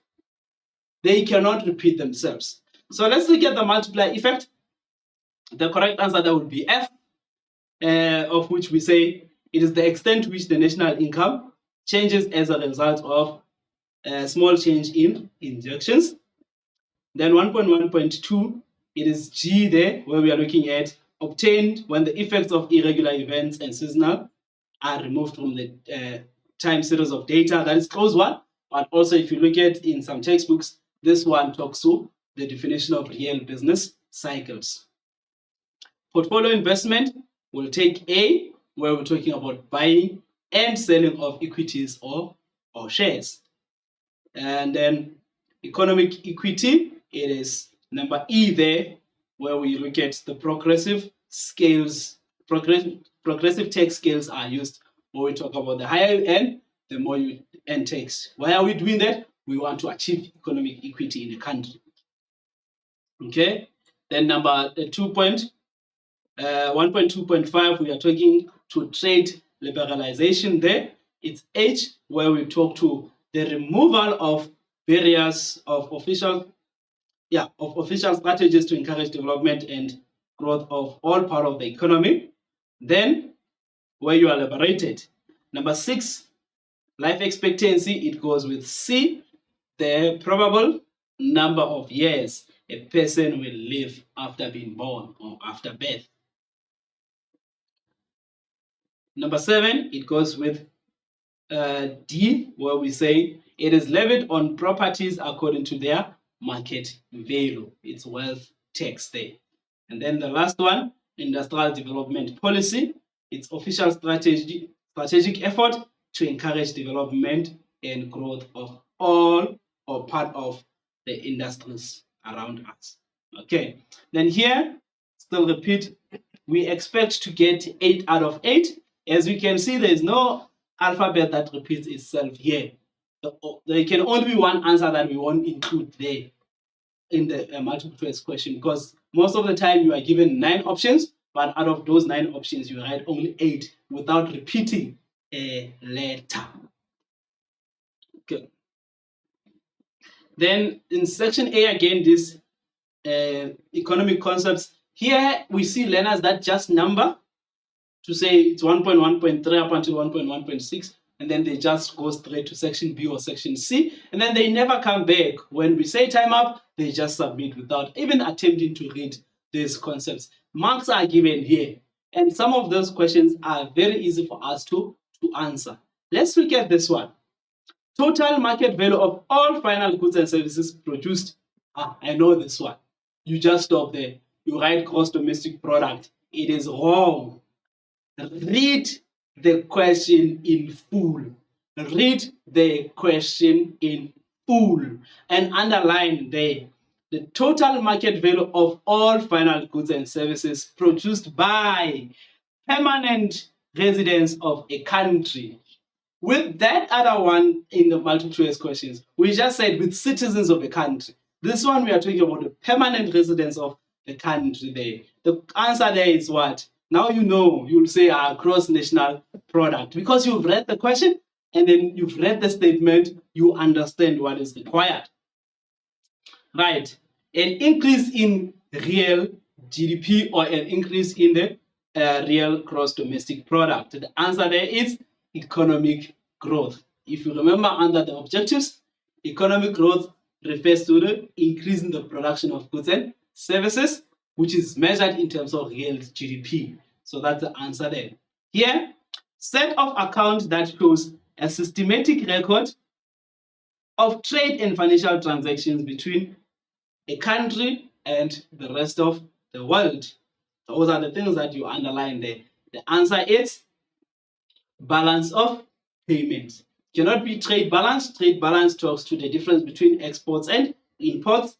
They cannot repeat themselves. So let's look at the multiplier effect. The correct answer that would be F, of which we say it is the extent to which the national income changes as a result of a small change in injections. Then 1.1.2, it is G there, where we are looking at obtained when the effects of irregular events and seasonal are removed from the time series of data. That is close one. But also, if you look at in some textbooks, this one talks to the definition of real business cycles. Portfolio investment will take A, where we're talking about buying and selling of equities or shares. And then economic equity, it is number E there, where we look at the progressive scales, progressive tax scales are used when we talk about the higher you earn, the more you earn tax. Why are we doing that? We want to achieve economic equity in the country. Okay, then number 1.2.5, we are talking to trade liberalization there. It's H, where we talk to the removal of various of official strategies to encourage development and growth of all part of the economy. Then, where you are liberated. Number 6, life expectancy, it goes with C, the probable number of years a person will live after being born or after birth. Number 7, it goes with D, where we say it is levied on properties according to their market value. It's wealth tax there. And then the last one, industrial development policy. It's official strategic effort to encourage development and growth of all or part of the industries around us. Okay, then here, still repeat, we expect to get 8 out of 8. As we can see, there is no alphabet that repeats itself here. There can only be one answer that we won't include there in the multiple choice question, because most of the time you are given 9 options, but out of those 9 options, you write only 8 without repeating a letter. Okay. Then in section A, again, this economic concepts. Here we see learners that just number to say it's 1.1.3 up until 1.1.6, and then they just go straight to section B or section C, and then they never come back. When we say time up, they just submit without even attempting to read these concepts. Marks are given here, and some of those questions are very easy for us to answer. Let's look at this one. Total market value of all final goods and services produced. I know this one. You just stop there. You write gross domestic product. It is wrong. Read the question in full. Read the question in full and underline there. The total market value of all final goods and services produced by permanent residents of a country. With that other one in the multiple choice questions, we just said with citizens of a country. This one we are talking about the permanent residents of the country there. The answer there is what? Now you know, you'll say gross national product, because you've read the question and then you've read the statement, you understand what is required. Right, an increase in real GDP or an increase in the real gross domestic product. The answer there is economic growth. If you remember under the objectives, economic growth refers to the increase in the production of goods and services, which is measured in terms of real GDP. So that's the answer there. Here, set of accounts that shows a systematic record of trade and financial transactions between a country and the rest of the world. Those are the things that you underline there. The answer is balance of payments. Cannot be trade balance. Trade balance talks to the difference between exports and imports.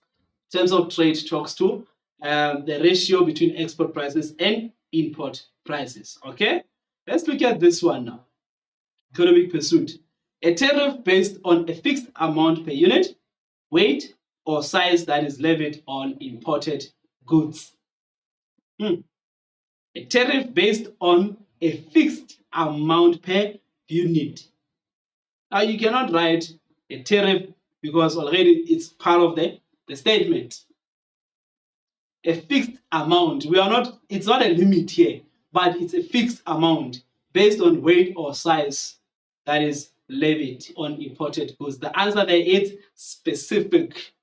In terms of trade, talks to the ratio between export prices and import prices. Okay, let's look at this one now. Economic pursuit. A tariff based on a fixed amount per unit, weight, or size that is levied on imported goods. A tariff based on a fixed amount per unit. Now you cannot write a tariff because already it's part of the statement. A fixed amount. It's not a limit here, but it's a fixed amount based on weight or size that is levied on imported goods. The answer there is specific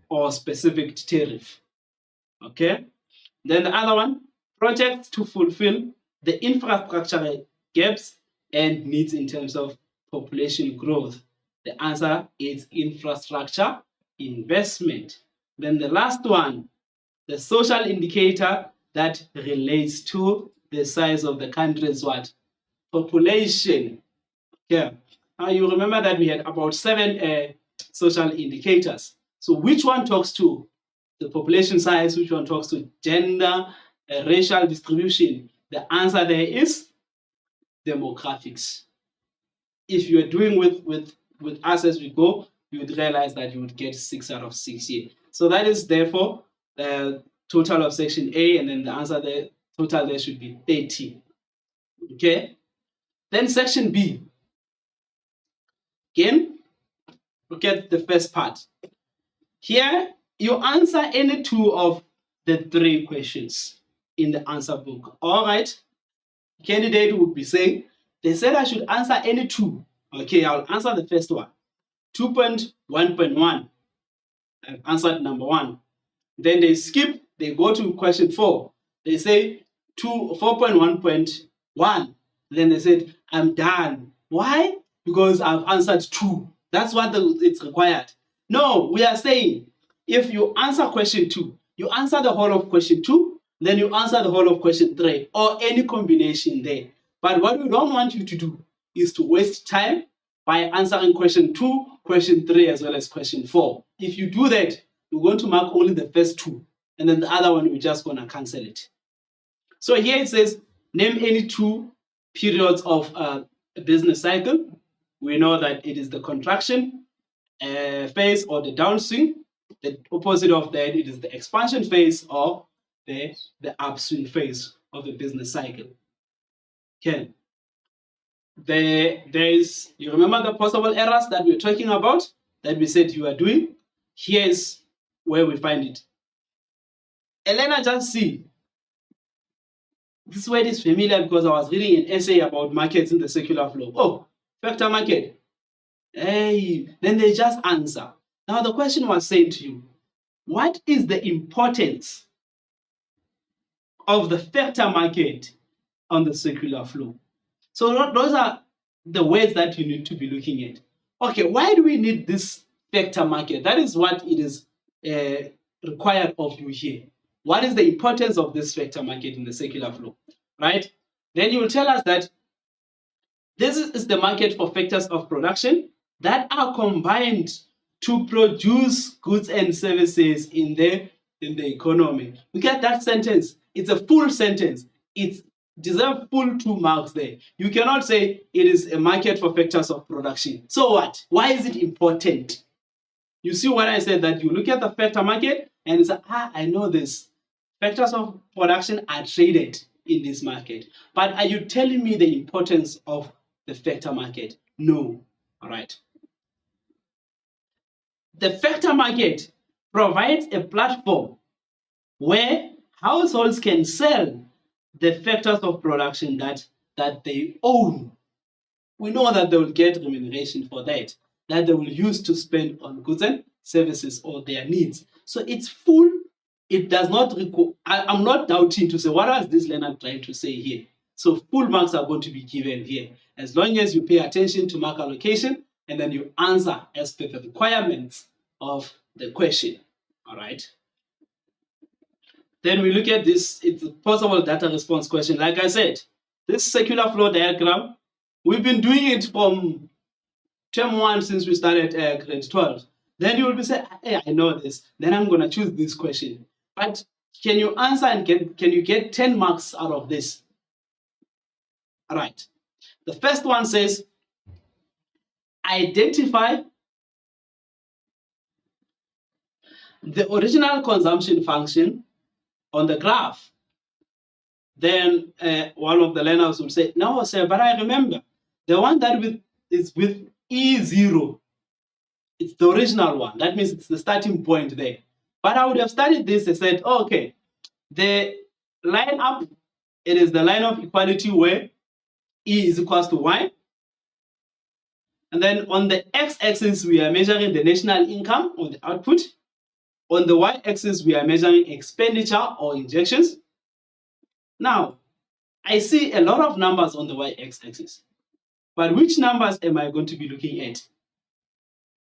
or specific tariff. Okay. Then the other one, projects to fulfill the infrastructure gaps and needs in terms of population growth. The answer is infrastructure investment. Then the last one, the social indicator that relates to the size of the country's what? Population. Yeah. Now you remember that we had about 7 social indicators. So which one talks to the population size, which one talks to gender, racial distribution? The answer there is demographics. If you are doing with us as we go, you would realize that you would get 6 out of 6 here. So that is therefore the total of section A, and then the answer there, total there should be 30. Okay. Then section B. Again, look at the first part. Here, you answer any 2 of the 3 questions in the answer book. All right. Candidate would be saying, they said I should answer any 2. Okay, I'll answer the first one. 2.1.1. I've answered number 1. Then they skip, they go to question 4. They say 4.1.1. Then they said, I'm done. Why? Because I've answered 2. That's what it's required. No, we are saying if you answer question 2, you answer the whole of question 2, then you answer the whole of question 3, or any combination there. But what we don't want you to do is to waste time by answering question 2, question 3, as well as question 4. If you do that, you're going to mark only the first 2, and then the other one, we're just going to cancel it. So here it says, name any 2 periods of a business cycle. We know that it is the contraction phase or the downswing. The opposite of that, it is the expansion phase or the upswing phase of the business cycle. Okay. You remember the possible errors that we're talking about that we said you are doing? Here's where we find it. Elena, just see. This word is familiar because I was reading an essay about markets in the secular flow. Oh, factor market. Hey, then they just answer. Now the question was said to you, what is the importance of the factor market on the circular flow? So those are the words that you need to be looking at. Okay, why do we need this factor market? That is what it is required of you here. What is the importance of this factor market in the circular flow, right? Then you will tell us that this is the market for factors of production that are combined to produce goods and services in the economy. Look at that sentence. It's a full sentence. It deserves full 2 marks there. You cannot say it is a market for factors of production. So what? Why is it important? You see what I said, that you look at the factor market and you say, I know this. Factors of production are traded in this market. But are you telling me the importance of the factor market? No. All right. The factor market provides a platform where households can sell the factors of production that they own. We know that they will get remuneration for that they will use to spend on goods and services or their needs. So it's full it does not require, I'm not doubting to say, what was this learner trying to say here? So full marks are going to be given here, as long as you pay attention to mark allocation and then you answer as per the requirements of the question. All right. Then we look at this, it's a possible data response question. Like I said, this circular flow diagram, we've been doing it from term 1 since we started grade 12. Then you will be saying, hey, I know this. Then I'm going to choose this question. But can you answer and can you get 10 marks out of this? All right. The first one says, identify the original consumption function on the graph. Then one of the learners will say, no, sir, but I remember the one that is with E0. It's the original one. That means it's the starting point there. But I would have studied this and said, oh, okay, the line up, it is the line of equality where E is equals to Y. And then on the x-axis, we are measuring the national income or the output. On the y-axis, we are measuring expenditure or injections. Now, I see a lot of numbers on the y-axis, but which numbers am I going to be looking at?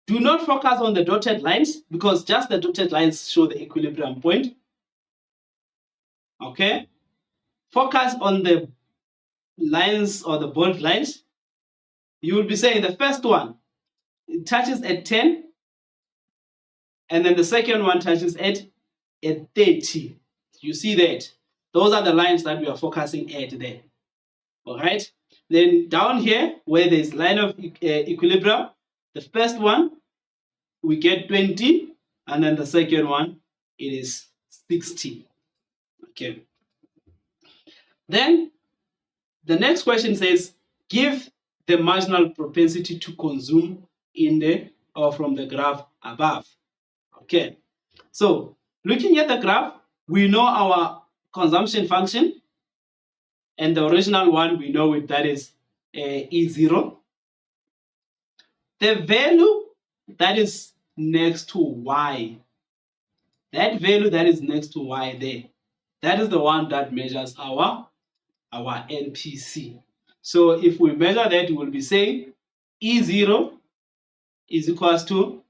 Do not focus on the dotted lines, because just the dotted lines show the equilibrium point. Okay? Focus on the lines or the bold lines. You will be saying the first one, it touches at 10, and then the second one touches at 30. You see that? Those are the lines that we are focusing at there. All right? Then down here, where there's line of equilibrium, the first one, we get 20, and then the second one, it is 60. Okay. Then the next question says, give the marginal propensity to consume in the or from the graph above. Okay. So looking at the graph, we know our consumption function, and the original one we know it, that is E0. The value that is next to Y, that value that is next to Y there, that is the one that measures our NPC. So if we measure that, we will be saying E0 is equals to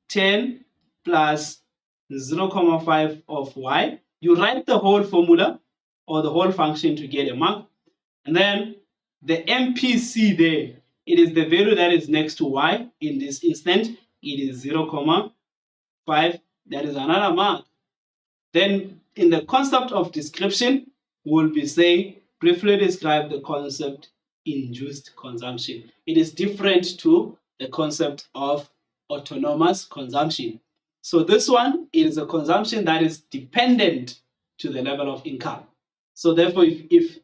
10 plus 0.5 of Y. You write the whole formula or the whole function to get a mark. And then the MPC there, it is the value that is next to Y. In this instant, it is 0.5. That is another mark. Then in the concept of description, we'll be saying, briefly describe the concept induced consumption. It is different to the concept of autonomous consumption. So this one is a consumption that is dependent to the level of income. So therefore, if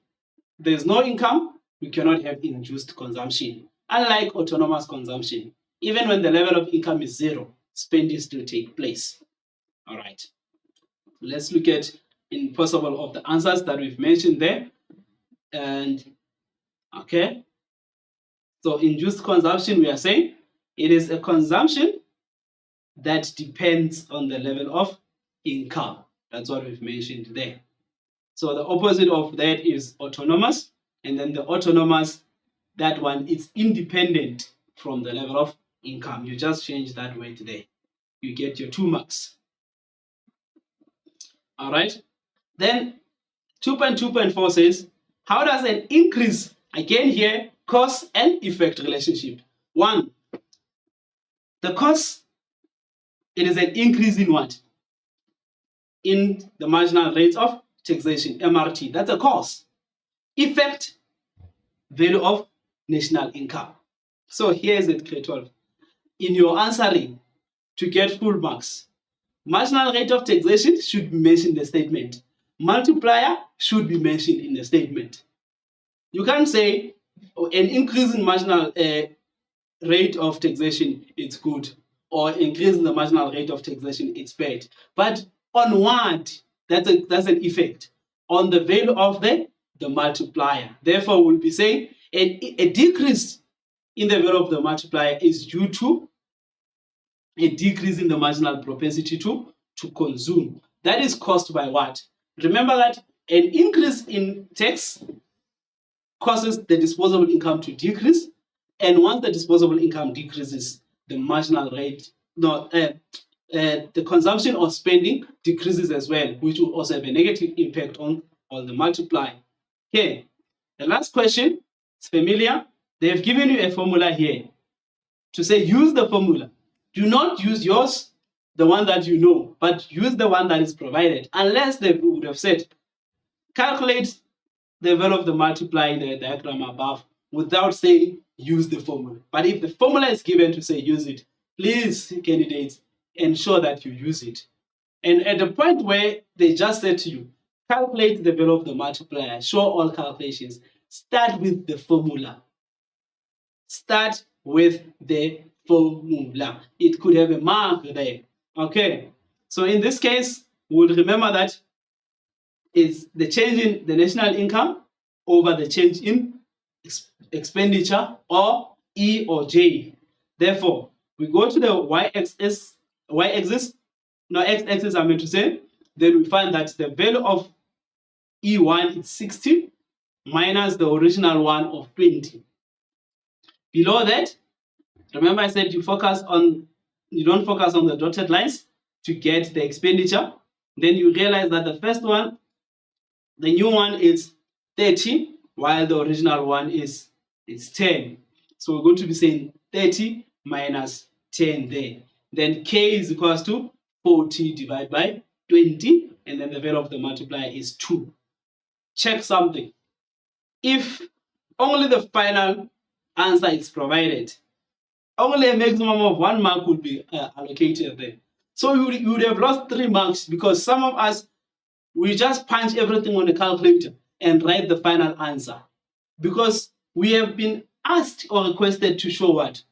there's no income, we cannot have induced consumption. Unlike autonomous consumption, even when the level of income is 0, spending still take place. All right. Let's look at in possible of the answers that we've mentioned there. And okay. So induced consumption, we are saying it is a consumption that depends on the level of income. That's what we've mentioned there. So the opposite of that is autonomous. And then the autonomous, that one is independent from the level of income. You just change that word there. You get your 2 marks. All right. Then 2.2.4 says, how does an increase, again here, cause and effect relationship? 1, the cause, it is an increase in what? In the marginal rate of taxation, MRT. That's a cause. Effect, value of national income. So here is it, grade 12. In your answering to get full marks, marginal rate of taxation should be mentioned in the statement. Multiplier should be mentioned in the statement. You can't say an increase in marginal rate of taxation is good, or increase in the marginal rate of taxation is bad. But on what? That's an effect. On the value of the multiplier. Therefore, we'll be saying a decrease in the value of the multiplier is due to a decrease in the marginal propensity to consume. that is caused by what? Remember that an increase in tax causes the disposable income to decrease, and once the disposable income decreases, the marginal rate, the consumption or spending decreases as well, which will also have a negative impact on the multiply. Okay, the last question is familiar. They've given you a formula here to say use the formula. Do not use yours, the one that you know, but use the one that is provided, unless they would have said calculate the value of the multiply in the diagram above without saying use the formula. But if the formula is given to say use it, please, candidates, ensure that you use it. And at the point where they just said to you, calculate the value of the multiplier, show all calculations, start with the formula. Start with the formula. It could have a mark there. Okay, so in this case, we'll remember that it's the change in the national income over the change in expenditure, or E or J. Therefore, we go to the y-axis, no, x-axis I meant to say, then we find that the value of E1 is 60 minus the original one of 20. Below that, remember I said you don't focus on the dotted lines to get the expenditure. Then you realize that the first one, the new one is 30, while the original one is 10. So we're going to be saying 30 minus 10 there. Then K is equals to 40 divided by 20, and then the value of the multiplier is 2. Check something. If only the final answer is provided, only a maximum of 1 mark would be allocated there. So you would have lost 3 marks, because some of us, we just punch everything on the calculator and write the final answer, because we have been asked or requested to show what?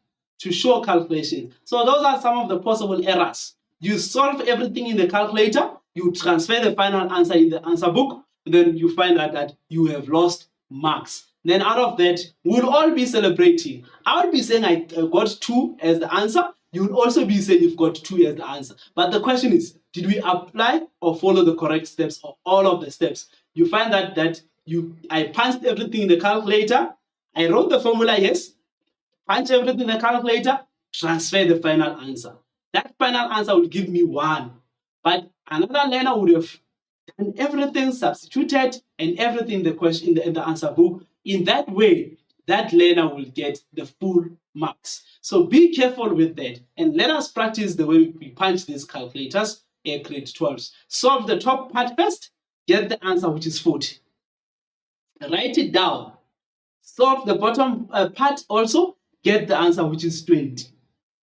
To show calculations. So those are some of the possible errors. You solve everything in the calculator, you transfer the final answer in the answer book, then you find out that you have lost marks. Then out of that, we'll all be celebrating. I would be saying I got 2 as the answer. You would also be saying you've got 2 as the answer. But the question is, did we apply or follow the correct steps, or all of the steps? You find that I punched everything in the calculator, I wrote the formula, yes, punch everything in the calculator, transfer the final answer. That final answer will give me 1. But another learner would have done everything, substituted, and everything in the question in the answer book. In that way, that learner will get the full marks. So be careful with that, and let us practice the way we punch these calculators at grade 12s. Solve the top part first, get the answer, which is 40. Write it down. Solve the bottom part also, get the answer, which is 20.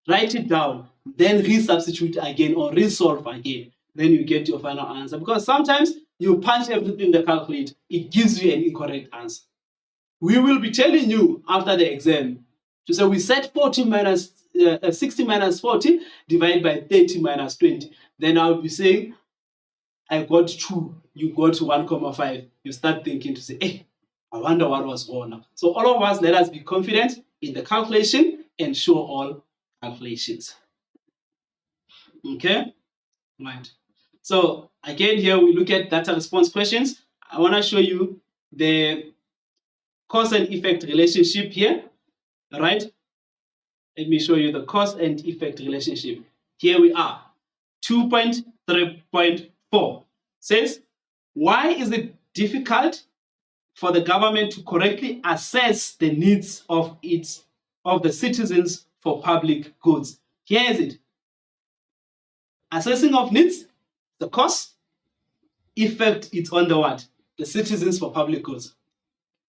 Write it down, then resubstitute again or resolve again. Then you get your final answer, because sometimes you punch everything in the calculator, it gives you an incorrect answer. We will be telling you after the exam to say we set 60 minus 40 divided by 30 minus 20. Then I'll be saying I got 2, you got 1,5. You start thinking to say, hey, I wonder what was going on. So all of us, let us be confident in the calculation and show all calculations. Okay, right. So again, here we look at data response questions. I want to show you the cause and effect relationship here. All right, let me show you the cause and effect relationship. Here we are. 2.3.4 says, why is it difficult for the government to correctly assess the needs of the citizens for public goods? Here is it. Assessing of needs, the cost, effect, it's on the what? The citizens for public goods.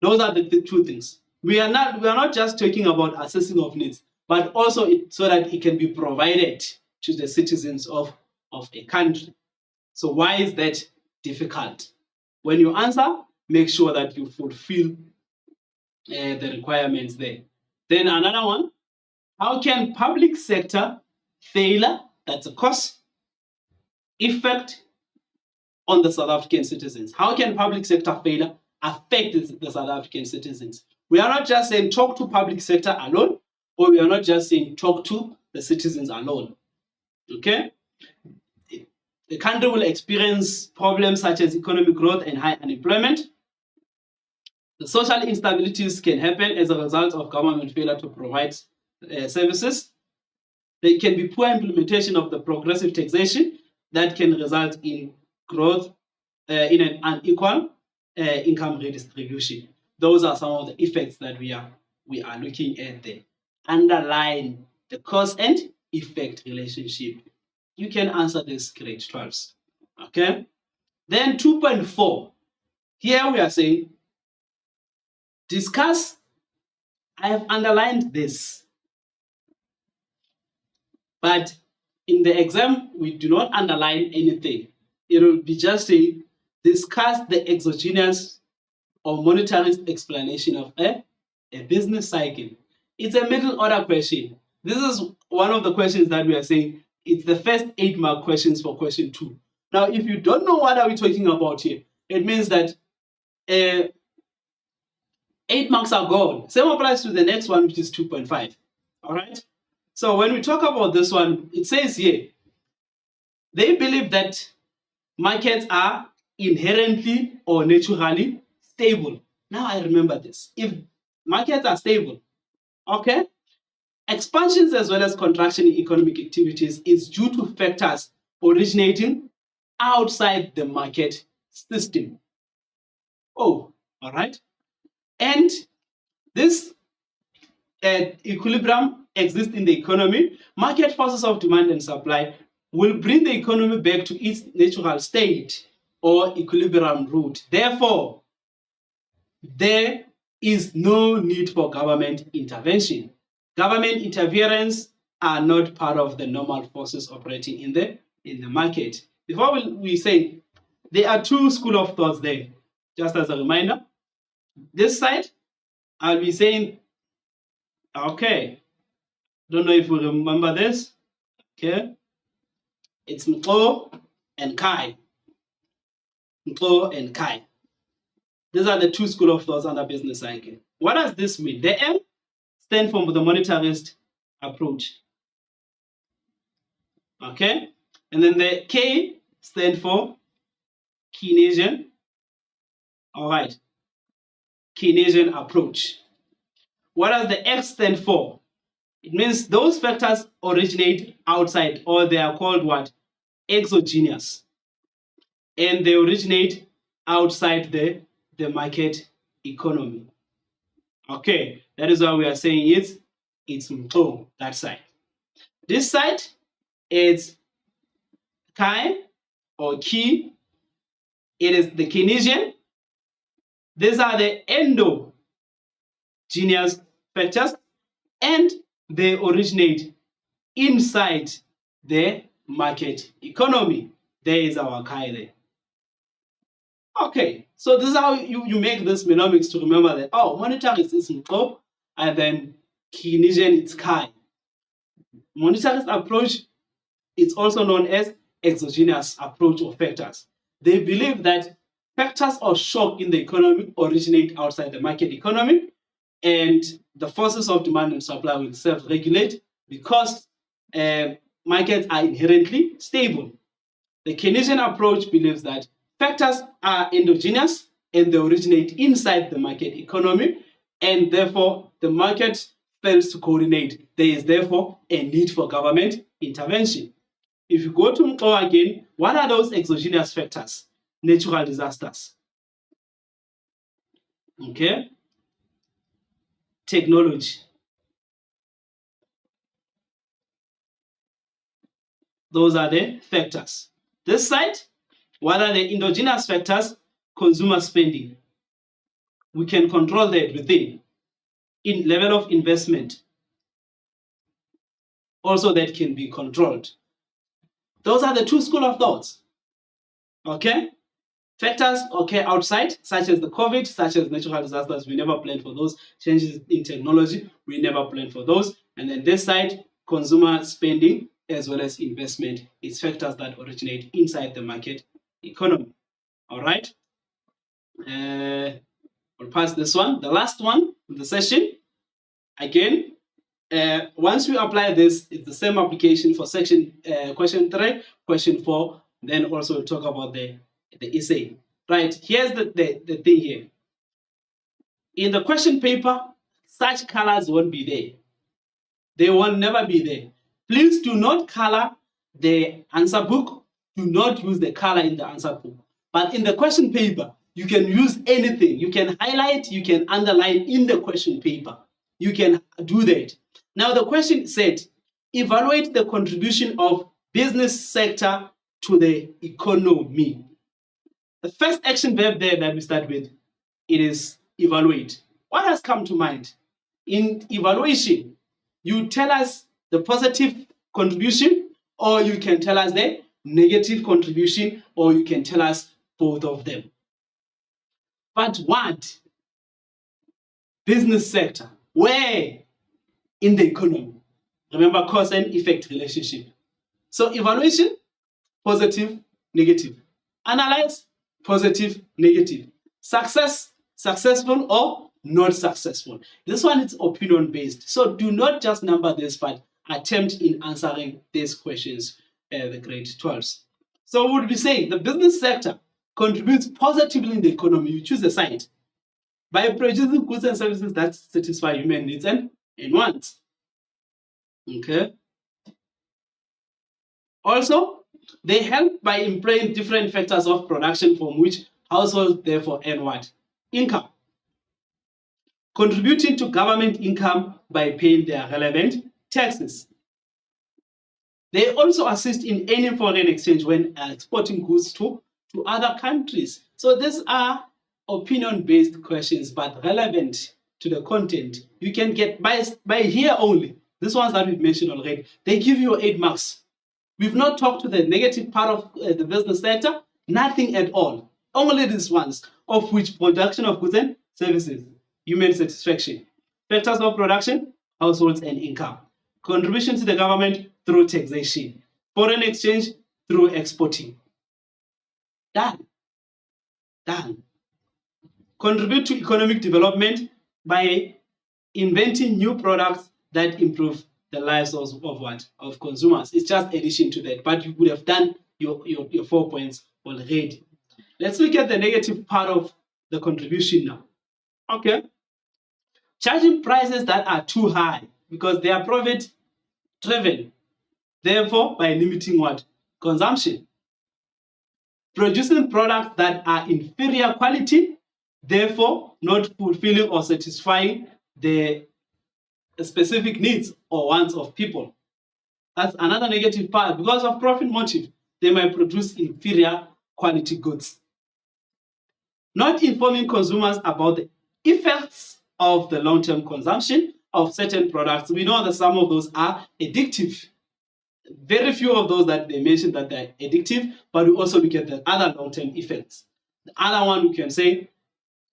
Those are the 2 things. We are not just talking about assessing of needs, but also so that it can be provided to the citizens of a country. So why is that difficult? When you answer, make sure that you fulfill the requirements there. Then another one, how can public sector failure, that's a cost, effect on the South African citizens? How can public sector failure affect the South African citizens? We are not just saying talk to public sector alone, or we are not just saying talk to the citizens alone. Okay? the country will experience problems such as economic growth and high unemployment. The social instabilities can happen as a result of government failure to provide services. There can be poor implementation of the progressive taxation that can result in growth in an unequal income redistribution. Those are some of the effects that we are looking at there. Underline the cause and effect relationship. You can answer this grade 12s. Okay. Then 2.4. Here we are saying discuss. I have underlined this, but in the exam we do not underline anything. It will be just saying discuss the exogenous or monetarist explanation of a business cycle. It's a middle order question. This is one of the questions that we are saying it's the first 8-mark questions for question 2. Now, if you don't know what are we talking about here, it means that 8 marks are gone. Same applies to the next one, which is 2.5. All right. So when we talk about this one, it says here, they believe that markets are inherently or naturally stable. Now I remember this. If markets are stable, okay, expansions as well as contraction in economic activities is due to factors originating outside the market system. Oh, all right. And this equilibrium exists in the economy. Market forces of demand and supply will bring the economy back to its natural state or equilibrium route. Therefore, there is no need for government intervention. Government interference are not part of the normal forces operating in the market. Before we say, there are 2 schools of thoughts there. Just as a reminder, this side, I'll be saying, okay, don't know if we remember this. Okay, it's Mko and Kai. Mko and Kai. These are the 2 schools of thoughts under business cycle. What does this mean? The M stands for the monetarist approach. Okay, and then the K stands for Keynesian. All right, Keynesian approach. What does the X stand for? It means those factors originate outside, or they are called what? Exogenous. And they originate outside the market economy. Okay, that is why we are saying it's Mto, that side. This side is Kai or Ki. It is the Keynesian. These are the endogenous factors, and they originate inside the market economy. There is our Kai there. Okay, so this is how you make this mnemonics to remember that, oh, monetarist is Mko, and then Keynesian it's Kai. Monetarist approach is also known as exogenous approach of factors. They believe that factors or shock in the economy originate outside the market economy, and the forces of demand and supply will self-regulate because markets are inherently stable. The Keynesian approach believes that factors are endogenous and they originate inside the market economy, and therefore the market fails to coordinate. There is therefore a need for government intervention. If you go to Mko again, what are those exogenous factors? Natural disasters. Okay. Technology. Those are the factors. This side, what are the endogenous factors? Consumer spending. We can control that within. In level of investment, also that can be controlled. Those are the 2 schools of thoughts. Okay? Factors occur outside, such as the COVID, such as natural disasters. We never plan for those. Changes in technology, we never plan for those. And then this side, consumer spending as well as investment. It's factors that originate inside the market economy. All right? We'll pass this one. The last one in the session. Again, once we apply this, it's the same application for section question 3, question 4, Then also we'll talk about the essay. Right, here's the thing here. In the question paper, such colors won't be there. They will never be there. Please do not color the answer book. Do not use the color in the answer book. But in the question paper, you can use anything. You can highlight, you can underline in the question paper. You can do that. Now the question said, evaluate the contribution of business sector to the economy. The first action verb there that we start with, it is evaluate. What has come to mind? In evaluation, you tell us the positive contribution, or you can tell us the negative contribution, or you can tell us both of them. But what? Business sector. Where? In the economy. Remember cause and effect relationship. So evaluation, positive, negative. Analyze, positive, negative. Success, successful or not successful. This one is opinion based. So do not just number this, but attempt in answering these questions, the grade 12s. So we would be saying the business sector contributes positively in the economy. You choose a side by producing goods and services that satisfy human needs and wants. Okay. Also, they help by employing different factors of production from which households therefore earn what? Income. Contributing to government income by paying their relevant taxes. They also assist in any foreign exchange when exporting goods to other countries. So these are opinion-based questions, but relevant to the content. You can get by here only. These ones that we've mentioned already, they give you 8 marks. We've not talked to the negative part of the business sector, nothing at all. Only these ones, of which production of goods and services, human satisfaction, factors of production, households and income, contribution to the government through taxation, foreign exchange through exporting. Done. Done. Contribute to economic development by inventing new products that improve the lives of what? Of consumers. It's just addition to that, but you would have done your 4 points already. Let's look at the negative part of the contribution now. Okay. Charging prices that are too high because they are profit driven. Therefore, by limiting what? Consumption. Producing products that are inferior quality, therefore not fulfilling or satisfying the specific needs or wants of people. That's another negative part. Because of profit motive, they might produce inferior quality goods. Not informing consumers about the effects of the long-term consumption of certain products. We know that some of those are addictive. Very few of those that they mentioned that they're addictive, but we also look at the other long-term effects. The other one we can say,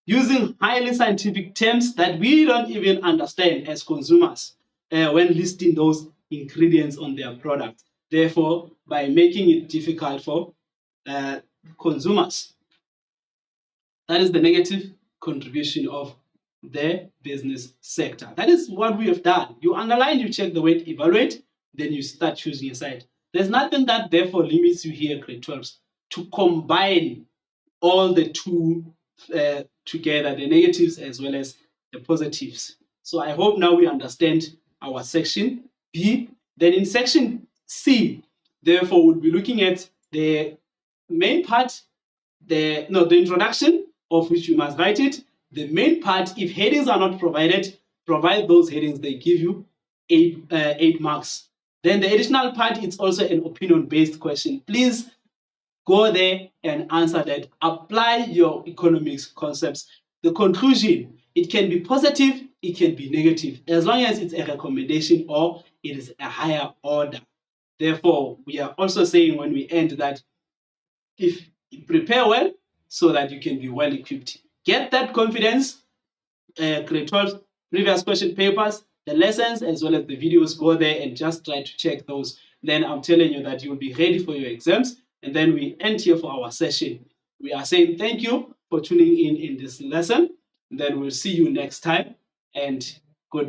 using highly scientific terms that we don't even understand as consumers when listing those ingredients on their product. Therefore, by making it difficult for consumers. That is the negative contribution of the business sector. That is what we have done. You underline, you check the word evaluate, then you start choosing a side. There's nothing that therefore limits you here, grade 12s, to combine all the two together, the negatives as well as the positives. So I hope now we understand our section B. Then in section C, therefore, we'll be looking at the main part, the introduction, of which you must write it. The main part, if headings are not provided, provide those headings, they give you 8 marks. Then the additional part, it's also an opinion-based question. Please go there and answer that. Apply your economics concepts. The conclusion, it can be positive, it can be negative, as long as it's a recommendation or it is a higher order. Therefore, we are also saying when we end that if you prepare well so that you can be well equipped. Get that confidence, grade 12 previous question papers, the lessons as well as the videos, go there and just try to check those. Then I'm telling you that you'll be ready for your exams. And then we end here for our session. We are saying thank you for tuning in this lesson. Then we'll see you next time. And